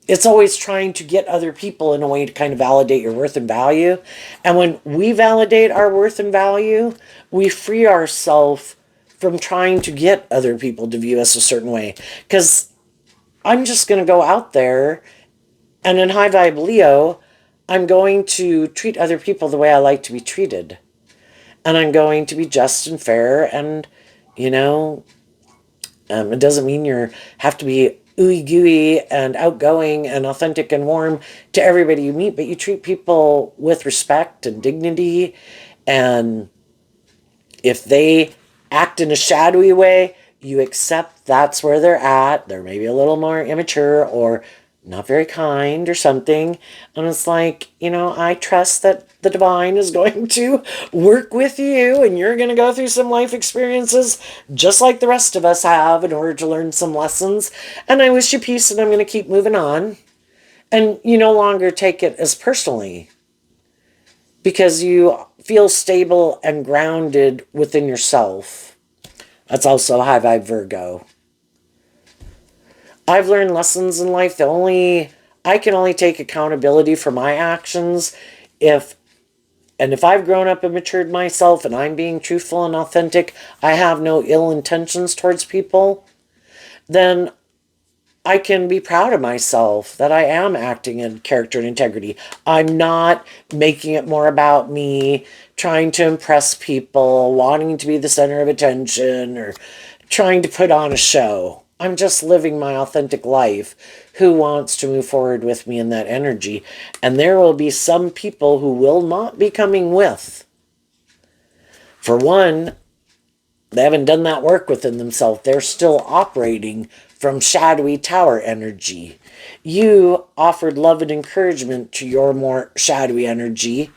it's always trying to get other people in a way to kind of validate your worth and value. And when we validate our worth and value, we free ourselves from trying to get other people to view us a certain way. Because I'm just going to go out there, and in High Vibe Leo, I'm going to treat other people the way I like to be treated. And I'm going to be just and fair, and, it doesn't mean you have to be ooey gooey and outgoing and authentic and warm to everybody you meet, but you treat people with respect and dignity. And if they act in a shadowy way, you accept that's where they're at. They're maybe a little more immature or not very kind or something. And it's like, I trust that the divine is going to work with you, and you're going to go through some life experiences just like the rest of us have in order to learn some lessons. And I wish you peace, and I'm going to keep moving on. And you no longer take it as personally because you feel stable and grounded within yourself. That's also High Vibe Virgo. I've learned lessons in life that I can only take accountability for my actions if I've grown up and matured myself and I'm being truthful and authentic, I have no ill intentions towards people, then I can be proud of myself that I am acting in character and integrity. I'm not making it more about me, trying to impress people, wanting to be the center of attention, or trying to put on a show. I'm just living my authentic life. Who wants to move forward with me in that energy? And there will be some people who will not be coming with. For one, they haven't done that work within themselves. They're still operating from shadowy tower energy. You offered love and encouragement to your more shadowy energy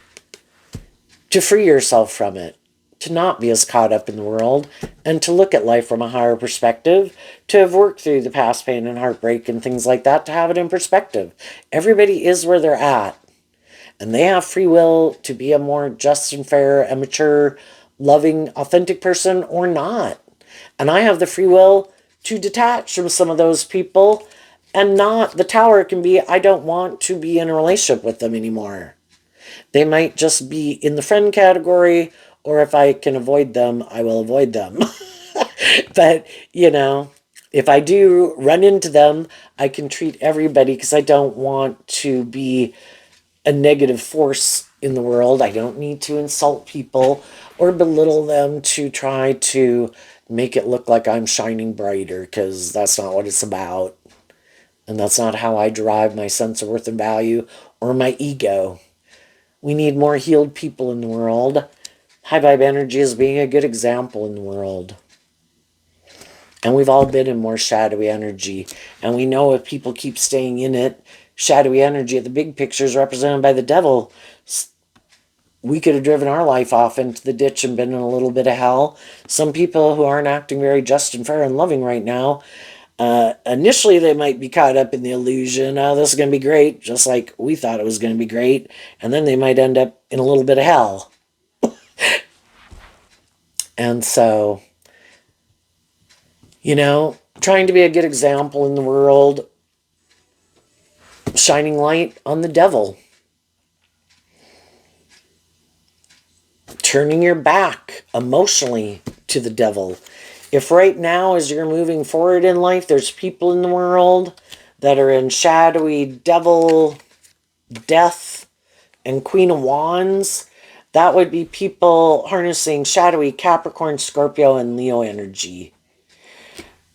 to free yourself from it, to not be as caught up in the world, and to look at life from a higher perspective, to have worked through the past pain and heartbreak and things like that, to have it in perspective. Everybody is where they're at, and they have free will to be a more just and fair and mature, loving, authentic person or not. And I have the free will to detach from some of those people, and not, the tower can be, I don't want to be in a relationship with them anymore. They might just be in the friend category, or if I can avoid them, I will avoid them. But, if I do run into them, I can treat everybody because I don't want to be a negative force in the world. I don't need to insult people or belittle them to try to make it look like I'm shining brighter, because that's not what it's about. And that's not how I derive my sense of worth and value or my ego. We need more healed people in the world. High vibe energy is being a good example in the world. And we've all been in more shadowy energy. And we know if people keep staying in it, shadowy energy, the big picture is represented by the devil, we could have driven our life off into the ditch and been in a little bit of hell. Some people who aren't acting very just and fair and loving right now, initially they might be caught up in the illusion, oh, this is going to be great, just like we thought it was going to be great. And then they might end up in a little bit of hell. And so, trying to be a good example in the world, shining light on the devil, turning your back emotionally to the devil. If right now, as you're moving forward in life, there's people in the world that are in shadowy devil, death, and Queen of Wands, that would be people harnessing shadowy Capricorn, Scorpio, and Leo energy.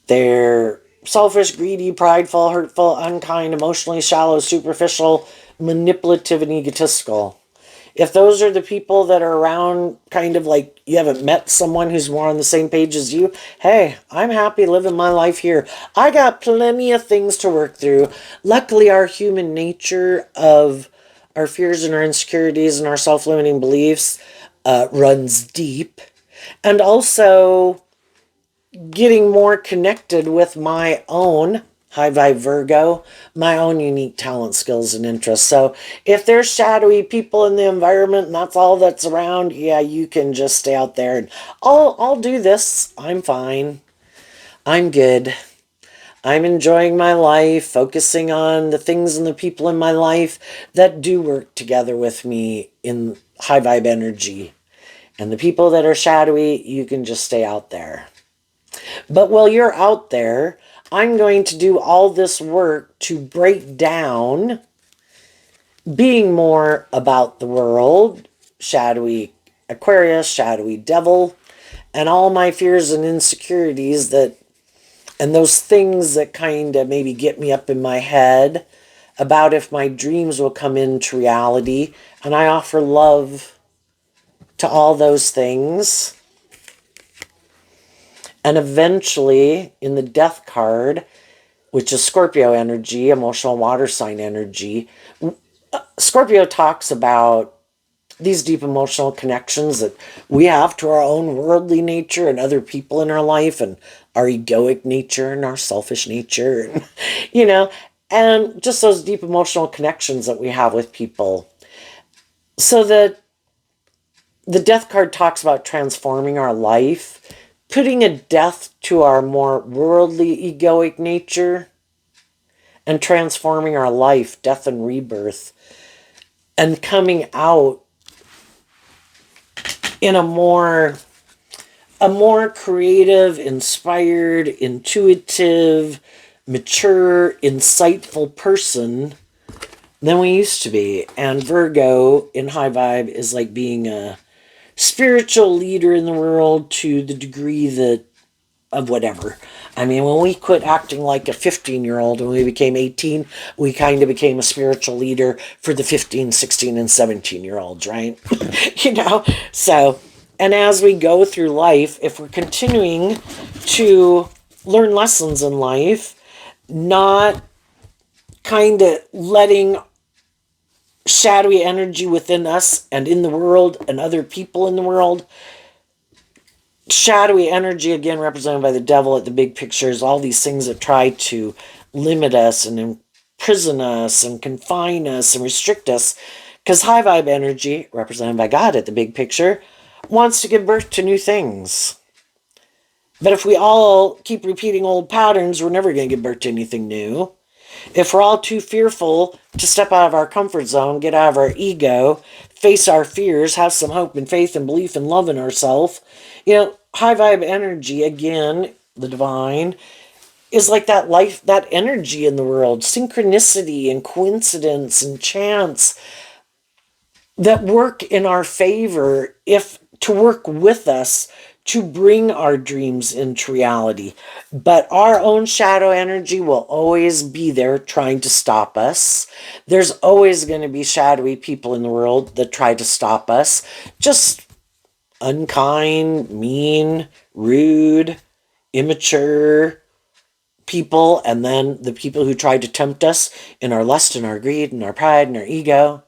They're selfish, greedy, prideful, hurtful, unkind, emotionally shallow, superficial, manipulative, and egotistical. If those are the people that are around, kind of like you haven't met someone who's more on the same page as you, hey, I'm happy living my life here. I got plenty of things to work through. Luckily, our human nature of our fears and our insecurities and our self-limiting beliefs runs deep. And also getting more connected with my own high vibe Virgo, my own unique talent, skills, and interests. So if there's shadowy people in the environment and that's all that's around, yeah, you can just stay out there and I'll do this. I'm fine. I'm good. I'm enjoying my life, focusing on the things and the people in my life that do work together with me in high vibe energy. And the people that are shadowy, you can just stay out there. But while you're out there, I'm going to do all this work to break down being more about the world, shadowy Aquarius, shadowy devil, and all my fears and insecurities that, and those things that kind of maybe get me up in my head about if my dreams will come into reality. And I offer love to all those things. And eventually, in the death card, which is Scorpio energy, emotional water sign energy, Scorpio talks about these deep emotional connections that we have to our own worldly nature and other people in our life and our egoic nature and our selfish nature, and, and just those deep emotional connections that we have with people. So that the death card talks about transforming our life, putting a death to our more worldly egoic nature, and transforming our life, death and rebirth, and coming out in a more creative, inspired, intuitive, mature, insightful person than we used to be. And Virgo in high vibe is like being a spiritual leader in the world to the degree that of whatever. I mean, when we quit acting like a 15-year-old when we became 18, we kind of became a spiritual leader for the 15, 16, and 17-year-olds, right? So, and as we go through life, if we're continuing to learn lessons in life, not kind of letting shadowy energy within us and in the world and other people in the world, shadowy energy, again represented by the devil at the big picture, is all these things that try to limit us and imprison us and confine us and restrict us. Because high vibe energy, represented by God at the big picture, wants to give birth to new things. But if we all keep repeating old patterns, we're never going to give birth to anything new. If we're all too fearful to step out of our comfort zone, get out of our ego, face our fears, have some hope and faith and belief and love in ourselves, high vibe energy, again, the divine, is like that life, that energy in the world, synchronicity and coincidence and chance that work in our favor, if to work with us to bring our dreams into reality. But our own shadow energy will always be there trying to stop us. There's always going to be shadowy people in the world that try to stop us. Just unkind, mean, rude, immature people, and then the people who try to tempt us in our lust and our greed and our pride and our ego.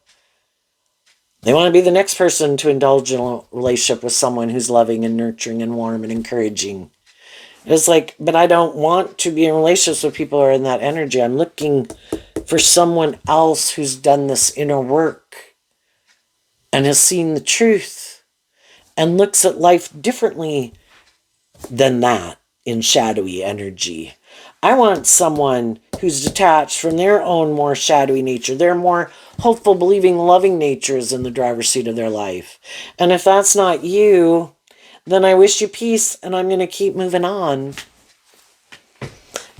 They want to be the next person to indulge in a relationship with someone who's loving and nurturing and warm and encouraging. It's like, but I don't want to be in relationships with people who are in that energy. I'm looking for someone else who's done this inner work and has seen the truth and looks at life differently than that in shadowy energy. I want someone who's detached from their own more shadowy nature, their more hopeful, believing, loving nature is in the driver's seat of their life. And if that's not you, then I wish you peace and I'm going to keep moving on.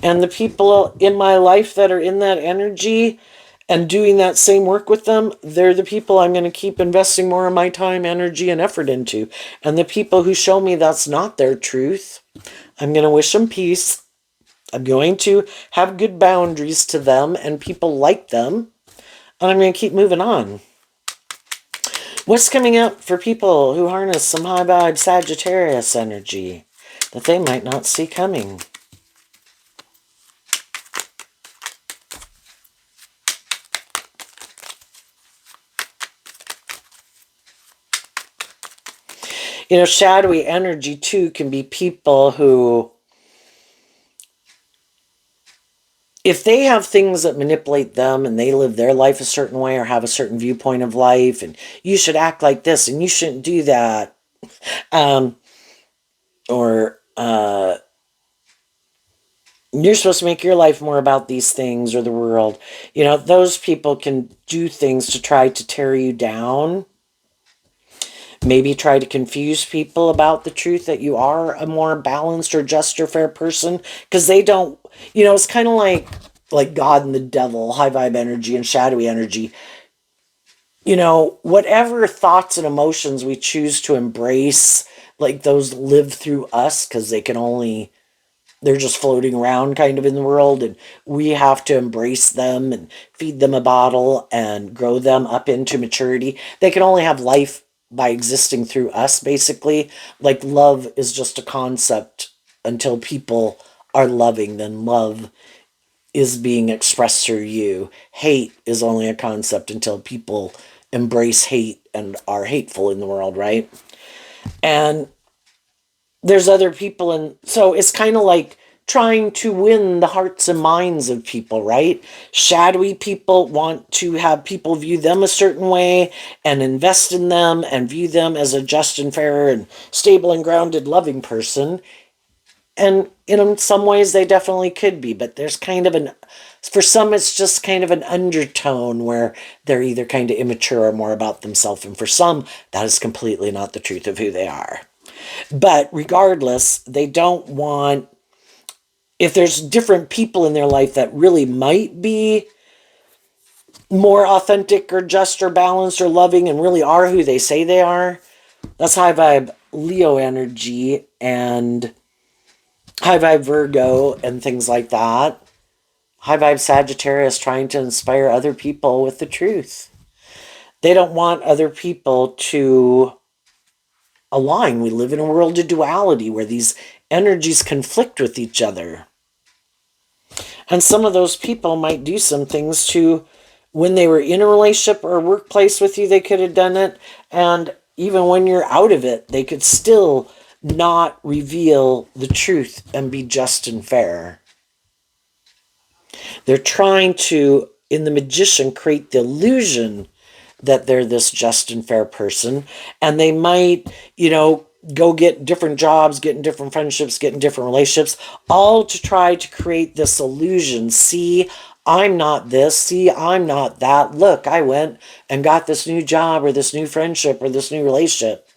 And the people in my life that are in that energy and doing that same work with them, they're the people I'm going to keep investing more of my time, energy, and effort into. And the people who show me that's not their truth, I'm going to wish them peace. I'm going to have good boundaries to them and people like them. And I'm going to keep moving on. What's coming up for people who harness some high vibe Sagittarius energy that they might not see coming? You know, shadowy energy too can be people who, if they have things that manipulate them and they live their life a certain way or have a certain viewpoint of life and you should act like this and you shouldn't do that, or you're supposed to make your life more about these things or the world. You know, those people can do things to try to tear you down. Maybe try to confuse people about the truth that you are a more balanced or just or fair person. Because they don't, you know, it's kind of like God and the devil, high vibe energy and shadowy energy. You know, whatever thoughts and emotions we choose to embrace, like those live through us because they can only, they're just floating around kind of in the world and we have to embrace them and feed them a bottle and grow them up into maturity. They can only have life by existing through us, basically. Like love is just a concept until people are loving, then love is being expressed through you. Hate is only a concept until people embrace hate and are hateful in the world, right? And there's other people, and so it's kind of like trying to win the hearts and minds of people, right? Shadowy people want to have people view them a certain way and invest in them and view them as a just and fair and stable and grounded loving person. And in some ways they definitely could be, but there's kind of an, for some it's just kind of an undertone where they're either kind of immature or more about themselves, and for some that is completely not the truth of who they are. But regardless, they don't want, if there's different people in their life that really might be more authentic or just or balanced or loving and really are who they say they are, that's high vibe Leo energy and high vibe Virgo and things like that. High vibe Sagittarius trying to inspire other people with the truth. They don't want other people to align. We live in a world of duality where these energies conflict with each other. And some of those people might do some things to, when they were in a relationship or a workplace with you, they could have done it. And even when you're out of it, they could still not reveal the truth and be just and fair. They're trying to, in the magician, create the illusion that they're this just and fair person. And they might, you know, go get different jobs, get in different friendships, get in different relationships, all to try to create this illusion. See, I'm not this. See, I'm not that. Look, I went and got this new job or this new friendship or this new relationship.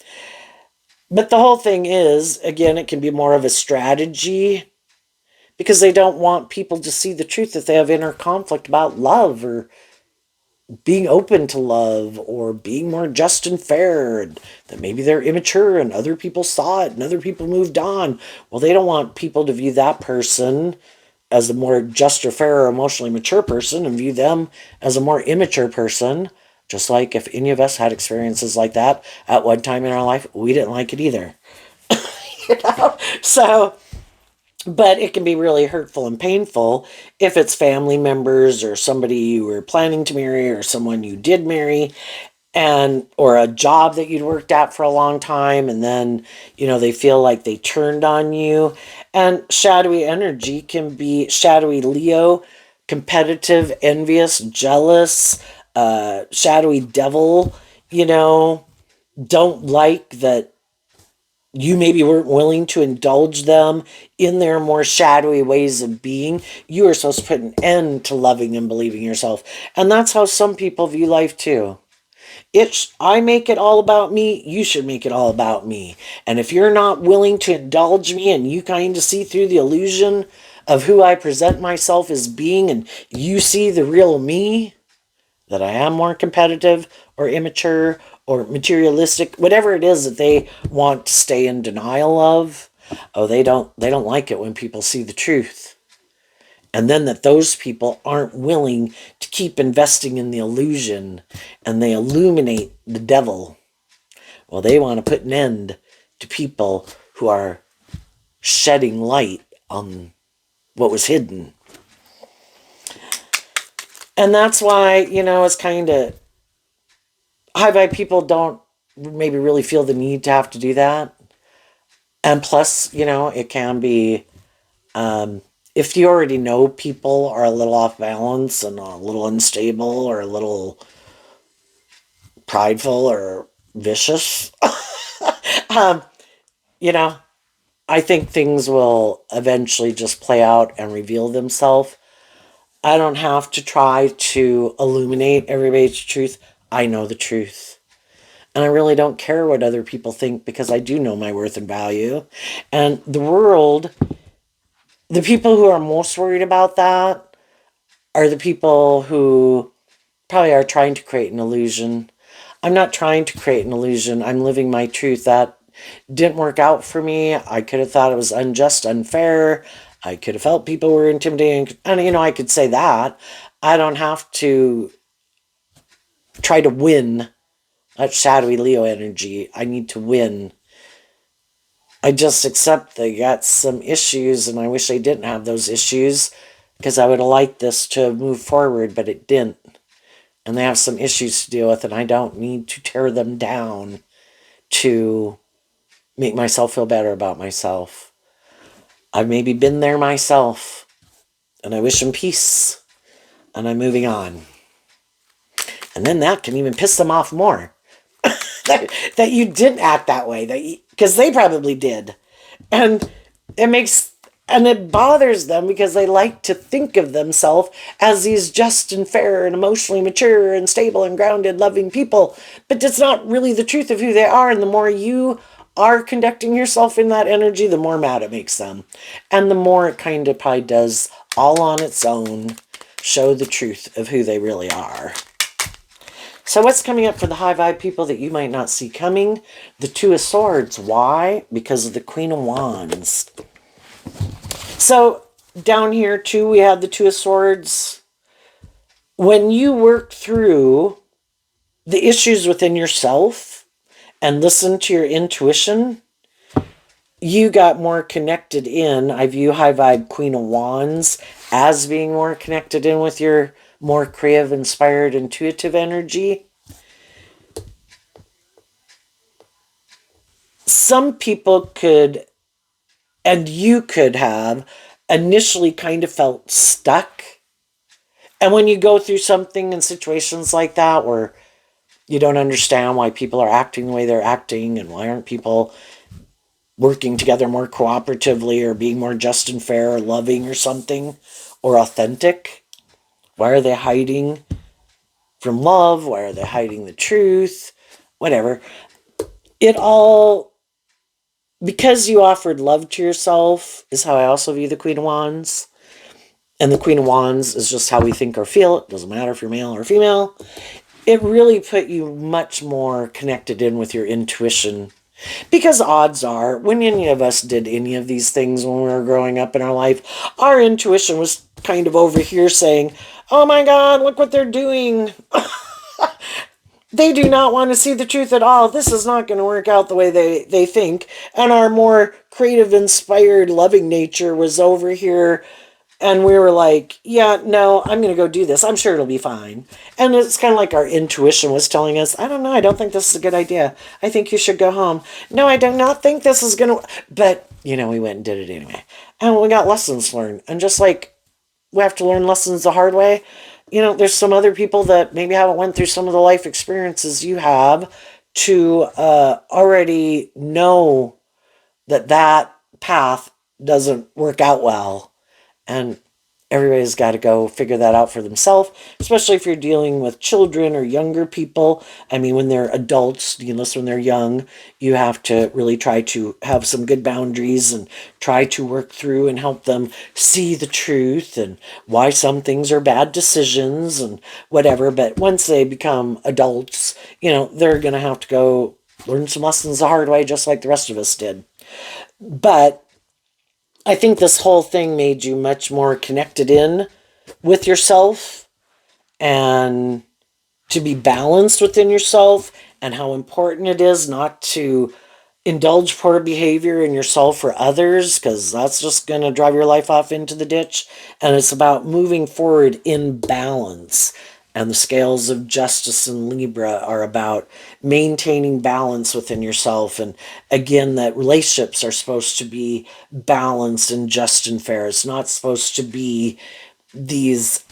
But the whole thing is, again, it can be more of a strategy because they don't want people to see the truth that they have inner conflict about love or being open to love or being more just and fair, and that maybe they're immature and other people saw it and other people moved on. Well, they don't want people to view that person as a more just or fair or emotionally mature person and view them as a more immature person. Just like if any of us had experiences like that at one time in our life, we didn't like it either. You know? So, but it can be really hurtful and painful if it's family members or somebody you were planning to marry or someone you did marry. and or a job that you'd worked at for a long time, and then they feel like they turned on you. And shadowy energy can be shadowy Leo, competitive, envious, jealous, shadowy devil, you know don't like that you maybe weren't willing to indulge them in their more shadowy ways of being. You are supposed to put an end to loving and believing yourself. And that's how some people view life too. I make it all about me, you should make it all about me. And if you're not willing to indulge me and you kind of see through the illusion of who I present myself as being, and you see the real me, that I am more competitive or immature or materialistic, whatever it is that they want to stay in denial of. Oh, they don't like it when people see the truth. And then that those people aren't willing to keep investing in the illusion, and they illuminate the devil. Well, they want to put an end to people who are shedding light on what was hidden. And that's why, it's kind of high vibe people don't maybe really feel the need to have to do that. And plus, it can be, if you already know people are a little off balance and a little unstable or a little prideful or vicious, um, you know, I think things will eventually just play out and reveal themselves. I don't have to try to illuminate everybody's truth. I know the truth. And I really don't care what other people think, because I do know my worth and value. And the world, the people who are most worried about that are the people who probably are trying to create an illusion. I'm not trying to create an illusion. I'm living my truth. That didn't work out for me. I could have thought it was unjust, unfair. I could have felt people were intimidating. And, I could say that. I don't have to try to win that shadowy Leo energy. I need to win. I just accept they got some issues, and I wish I didn't have those issues, because I would have liked this to move forward, but it didn't. And they have some issues to deal with, and I don't need to tear them down to make myself feel better about myself. I've maybe been there myself, and I wish them peace, and I'm moving on. And then that can even piss them off more. that you didn't act that way, because they probably did. And it bothers them, because they like to think of themselves as these just and fair and emotionally mature and stable and grounded, loving people. But it's not really the truth of who they are. And the more you are conducting yourself in that energy, the more mad it makes them. And the more it kind of probably does, all on its own, show the truth of who they really are. So what's coming up for the high vibe people that you might not see coming? The Two of Swords. Why? Because of the Queen of Wands. So down here too, we have the Two of Swords. When you work through the issues within yourself and listen to your intuition, you got more connected in. I view high vibe Queen of Wands as being more connected in with your more creative, inspired, intuitive energy. Some people could, and you could have, initially kind of felt stuck. And when you go through something in situations like that where you don't understand why people are acting the way they're acting, and why aren't people working together more cooperatively or being more just and fair or loving or something, or authentic, why are they hiding from love? Why are they hiding the truth? Whatever. It all, because you offered love to yourself, is how I also view the Queen of Wands. And the Queen of Wands is just how we think or feel. It doesn't matter if you're male or female. It really put you much more connected in with your intuition. Because odds are, when any of us did any of these things when we were growing up in our life, our intuition was kind of over here saying, oh my God, look what they're doing. They do not want to see the truth at all. This is not going to work out the way they think. And our more creative, inspired, loving nature was over here And we were like, yeah, no, I'm going to go do this. I'm sure it'll be fine. And it's kind of like our intuition was telling us, I don't know, I don't think this is a good idea. I think you should go home. No, I do not think this is going to. But, we went and did it anyway. And we got lessons learned. And just like we have to learn lessons the hard way, there's some other people that maybe haven't went through some of the life experiences you have to already know that path doesn't work out well, and everybody's got to go figure that out for themselves, especially if you're dealing with children or younger people. I mean, when they're adults, needless, when they're young, you have to really try to have some good boundaries and try to work through and help them see the truth and why some things are bad decisions and whatever. But once they become adults, they're going to have to go learn some lessons the hard way, just like the rest of us did. But I think this whole thing made you much more connected in with yourself, and to be balanced within yourself, and how important it is not to indulge poor behavior in yourself or others, because that's just going to drive your life off into the ditch. And it's about moving forward in balance. And the scales of justice in Libra are about maintaining balance within yourself. And again, that relationships are supposed to be balanced and just and fair. It's not supposed to be these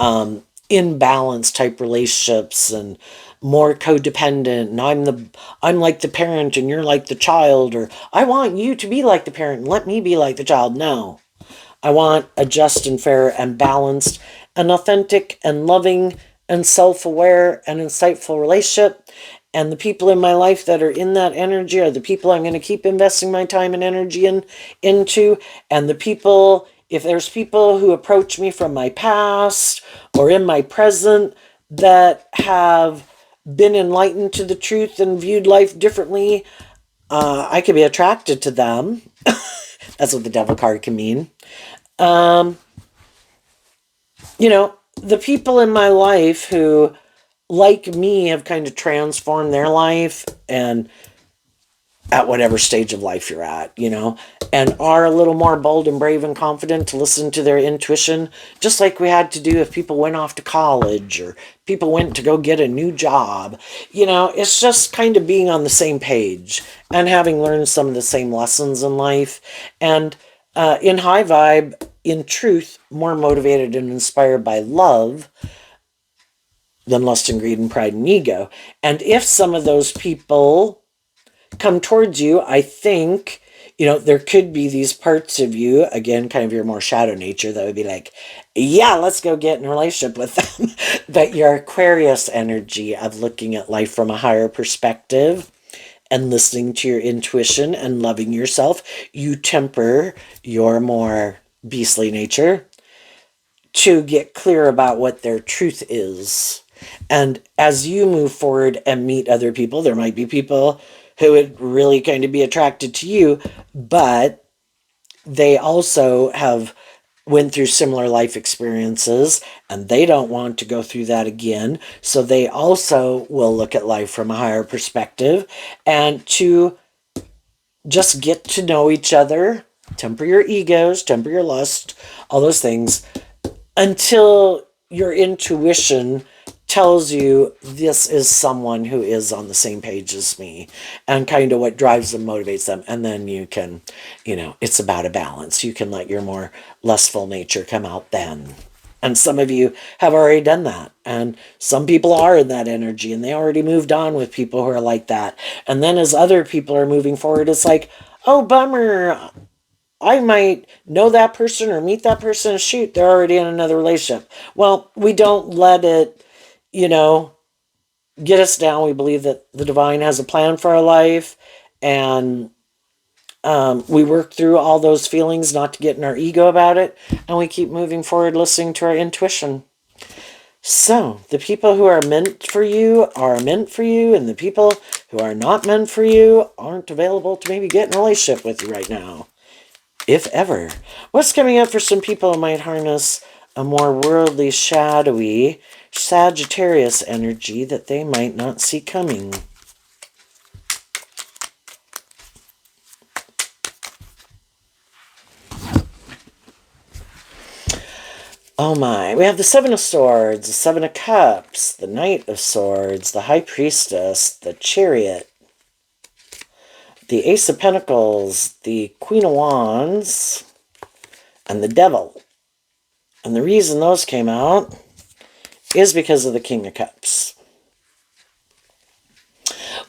imbalance type relationships and more codependent, and I'm like the parent and you're like the child, or I want you to be like the parent and let me be like the child. No, I want a just and fair and balanced and authentic and loving and self-aware and insightful relationship. And the people in my life that are in that energy are the people I'm going to keep investing my time and energy into. And the people, if there's people who approach me from my past or in my present that have been enlightened to the truth and viewed life differently, I could be attracted to them. That's what the devil card can mean. The people in my life who, like me, have kind of transformed their life, and at whatever stage of life you're at, and are a little more bold and brave and confident to listen to their intuition, just like we had to do if people went off to college or people went to go get a new job. It's just kind of being on the same page and having learned some of the same lessons in life. And in high vibe, in truth, more motivated and inspired by love than lust and greed and pride and ego. And if some of those people come towards you, I think, there could be these parts of you, again, kind of your more shadow nature, that would be like, yeah, let's go get in a relationship with them. But your Aquarius energy of looking at life from a higher perspective and listening to your intuition and loving yourself, you temper your more beastly nature to get clear about what their truth is. And as you move forward and meet other people, there might be people who would really kind of be attracted to you, but they also have went through similar life experiences and they don't want to go through that again. So they also will look at life from a higher perspective, and to just get to know each other, temper your egos, temper your lust, all those things, until your intuition tells you this is someone who is on the same page as me, and kind of what drives them, motivates them. And then you can, it's about a balance. You can let your more lustful nature come out then. And some of you have already done that. And some people are in that energy and they already moved on with people who are like that. And then as other people are moving forward, it's like, oh, bummer. I might know that person or meet that person and shoot, they're already in another relationship. Well, we don't let it, get us down. We believe that the divine has a plan for our life, and we work through all those feelings not to get in our ego about it, and we keep moving forward listening to our intuition. So, the people who are meant for you are meant for you, and the people who are not meant for you aren't available to maybe get in a relationship with you right now, if ever. What's coming up for some people who might harness a more worldly, shadowy Sagittarius energy that they might not see coming? Oh my. We have the Seven of Swords, the Seven of Cups, the Knight of Swords, the High Priestess, the Chariot, the Ace of Pentacles, the Queen of Wands, and the Devil. And the reason those came out is because of the King of Cups.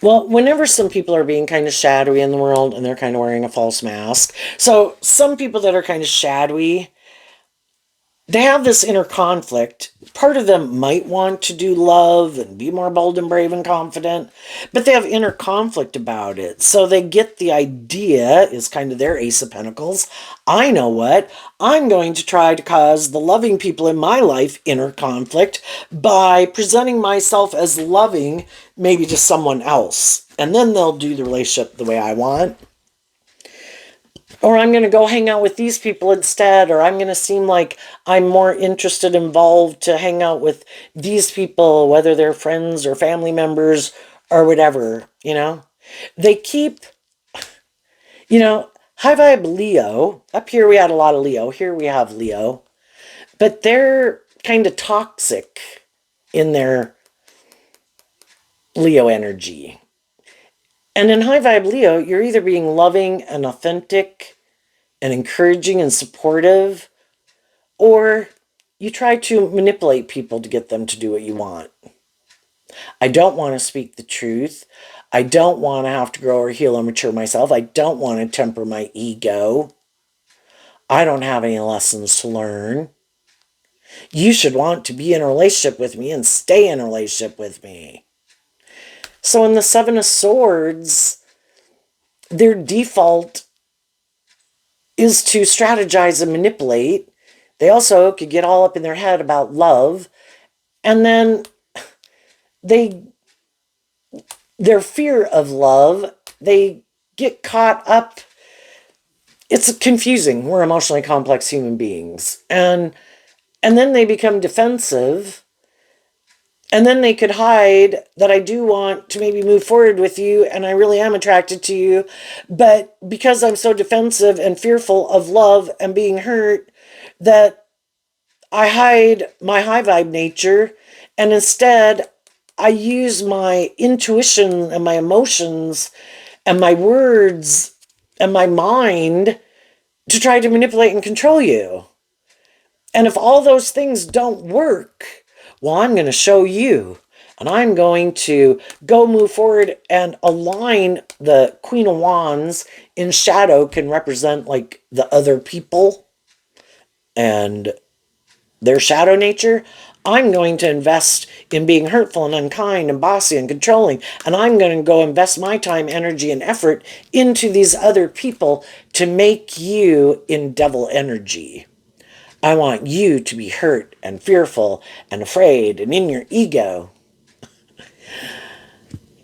Well, whenever some people are being kind of shadowy in the world and they're kind of wearing a false mask. So some people that are kind of shadowy, they have this inner conflict. Part of them might want to do love and be more bold and brave and confident, but they have inner conflict about it. So they get the idea, is kind of their Ace of Pentacles. I know what. I'm going to try to cause the loving people in my life inner conflict by presenting myself as loving, maybe to someone else. And then they'll do the relationship the way I want. Or I'm going to go hang out with these people instead, or I'm going to seem like I'm more interested, involved to hang out with these people, whether they're friends or family members or whatever, you know. They keep, high vibe Leo. Up here we had a lot of Leo. Here we have Leo. But they're kind of toxic in their Leo energy. And in high vibe Leo, you're either being loving and authentic and encouraging and supportive, or you try to manipulate people to get them to do what you want. I don't want to speak the truth. I don't want to have to grow or heal or mature myself. I don't want to temper my ego. I don't have any lessons to learn. You should want to be in a relationship with me and stay in a relationship with me. So in the Seven of Swords, their default is to strategize and manipulate. They also could get all up in their head about love. And then their fear of love, they get caught up. It's confusing. We're emotionally complex human beings. And then they become defensive. And then they could hide that I do want to maybe move forward with you and I really am attracted to you. But because I'm so defensive and fearful of love and being hurt, that I hide my high vibe nature, and instead I use my intuition and my emotions and my words and my mind to try to manipulate and control you. And if all those things don't work, well, I'm going to show you. And I'm going to go move forward and align. The Queen of Wands in shadow can represent like the other people and their shadow nature. I'm going to invest in being hurtful and unkind and bossy and controlling. And I'm going to go invest my time, energy, and effort into these other people to make you in devil energy. I want you to be hurt and fearful and afraid and in your ego.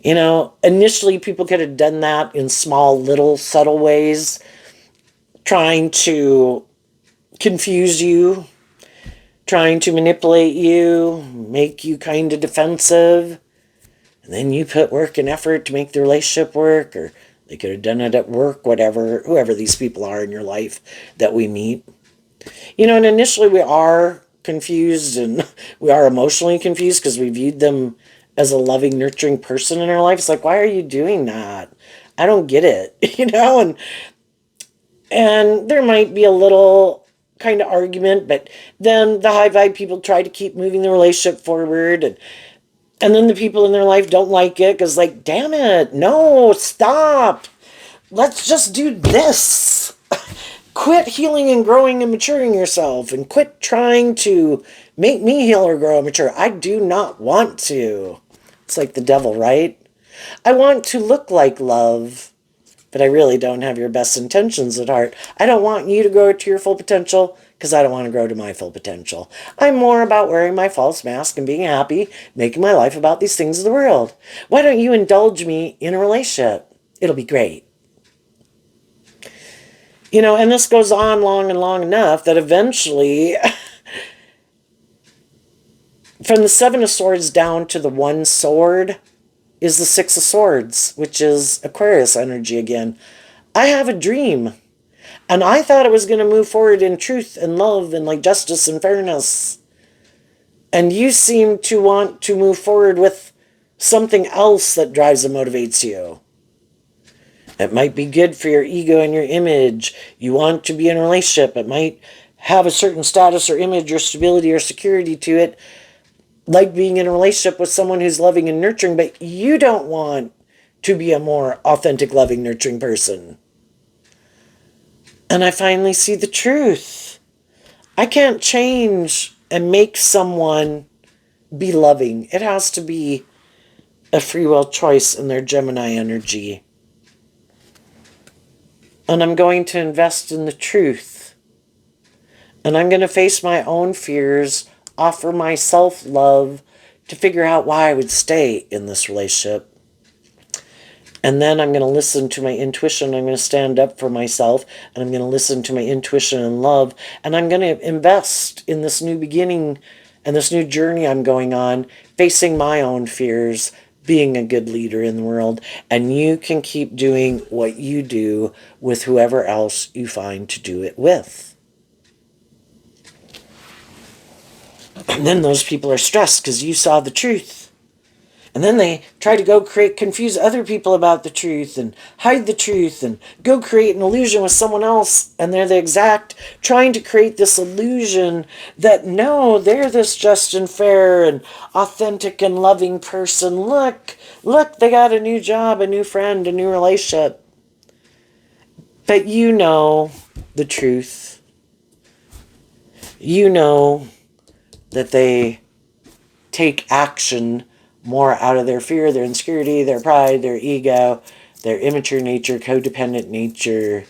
Initially people could have done that in small, little, subtle ways, trying to confuse you, trying to manipulate you, make you kind of defensive. And then you put work and effort to make the relationship work, or they could have done it at work, whatever, whoever these people are in your life that we meet. And initially we are confused and we are emotionally confused because we viewed them as a loving, nurturing person in our life. It's like, why are you doing that? I don't get it, and there might be a little kind of argument, but then the high vibe people try to keep moving the relationship forward, and then the people in their life don't like it because, like, damn it, no, stop. Let's just do this. Quit healing and growing and maturing yourself, and quit trying to make me heal or grow and mature. I do not want to. It's like the devil, right? I want to look like love, but I really don't have your best intentions at heart. I don't want you to grow to your full potential because I don't want to grow to my full potential. I'm more about wearing my false mask and being happy, making my life about these things of the world. Why don't you indulge me in a relationship? It'll be great. And this goes on long and long enough that eventually, from the Seven of Swords down to the one sword, is the Six of Swords, which is Aquarius energy again. I have a dream. And I thought it was going to move forward in truth and love and like justice and fairness. And you seem to want to move forward with something else that drives and motivates you. It might be good for your ego and your image. You want to be in a relationship. It might have a certain status or image or stability or security to it, like being in a relationship with someone who's loving and nurturing, but you don't want to be a more authentic, loving, nurturing person. And I finally see the truth. I can't change and make someone be loving. It has to be a free will choice in their Gemini energy. And I'm going to invest in the truth. And I'm going to face my own fears, offer myself love to figure out why I would stay in this relationship. And then I'm going to listen to my intuition. I'm going to stand up for myself. And I'm going to listen to my intuition and love. And I'm going to invest in this new beginning and this new journey I'm going on, facing my own fears, being a good leader in the world. And you can keep doing what you do with whoever else you find to do it with. And then those people are stressed because you saw the truth. And then they try to go confuse other people about the truth and hide the truth and go create an illusion with someone else. And they're trying to create this illusion that no, they're this just and fair and authentic and loving person. Look, they got a new job, a new friend, a new relationship. But you know the truth. You know that they take action more out of their fear, their insecurity, their pride, their ego, their immature nature, codependent nature,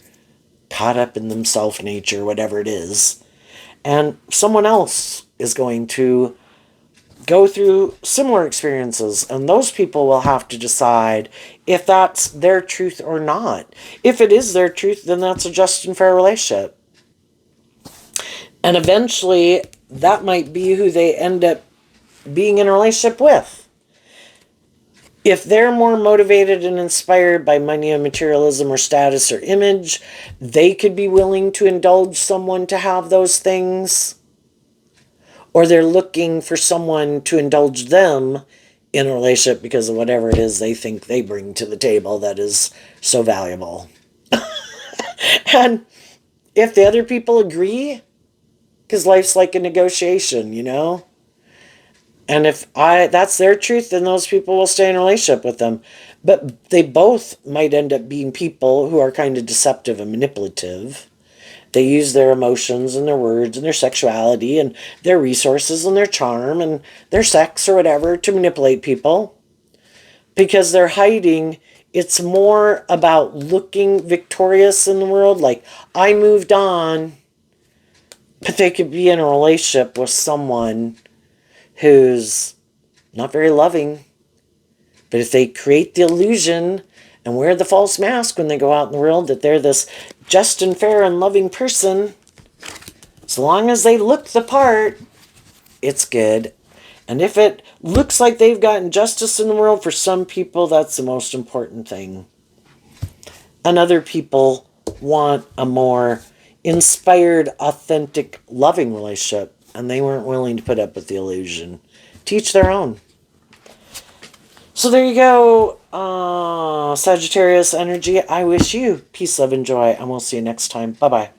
caught up in themself nature, whatever it is. And someone else is going to go through similar experiences, and those people will have to decide if that's their truth or not. If it is their truth, then that's a just and fair relationship. And eventually, that might be who they end up being in a relationship with. If they're more motivated and inspired by money and materialism or status or image, they could be willing to indulge someone to have those things. Or they're looking for someone to indulge them in a relationship because of whatever it is they think they bring to the table that is so valuable. And if the other people agree, because life's like a negotiation, you know? And if that's their truth, then those people will stay in a relationship with them. But they both might end up being people who are kind of deceptive and manipulative. They use their emotions and their words and their sexuality and their resources and their charm and their sex or whatever to manipulate people. Because they're hiding, it's more about looking victorious in the world, like, I moved on. But they could be in a relationship with someone who's not very loving. But if they create the illusion and wear the false mask when they go out in the world that they're this just and fair and loving person, as long as they look the part, it's good. And if it looks like they've gotten justice in the world, for some people, that's the most important thing. And other people want a more inspired, authentic, loving relationship. And they weren't willing to put up with the illusion. Teach their own. So there you go, Sagittarius energy. I wish you peace, love, and joy. And we'll see you next time. Bye-bye.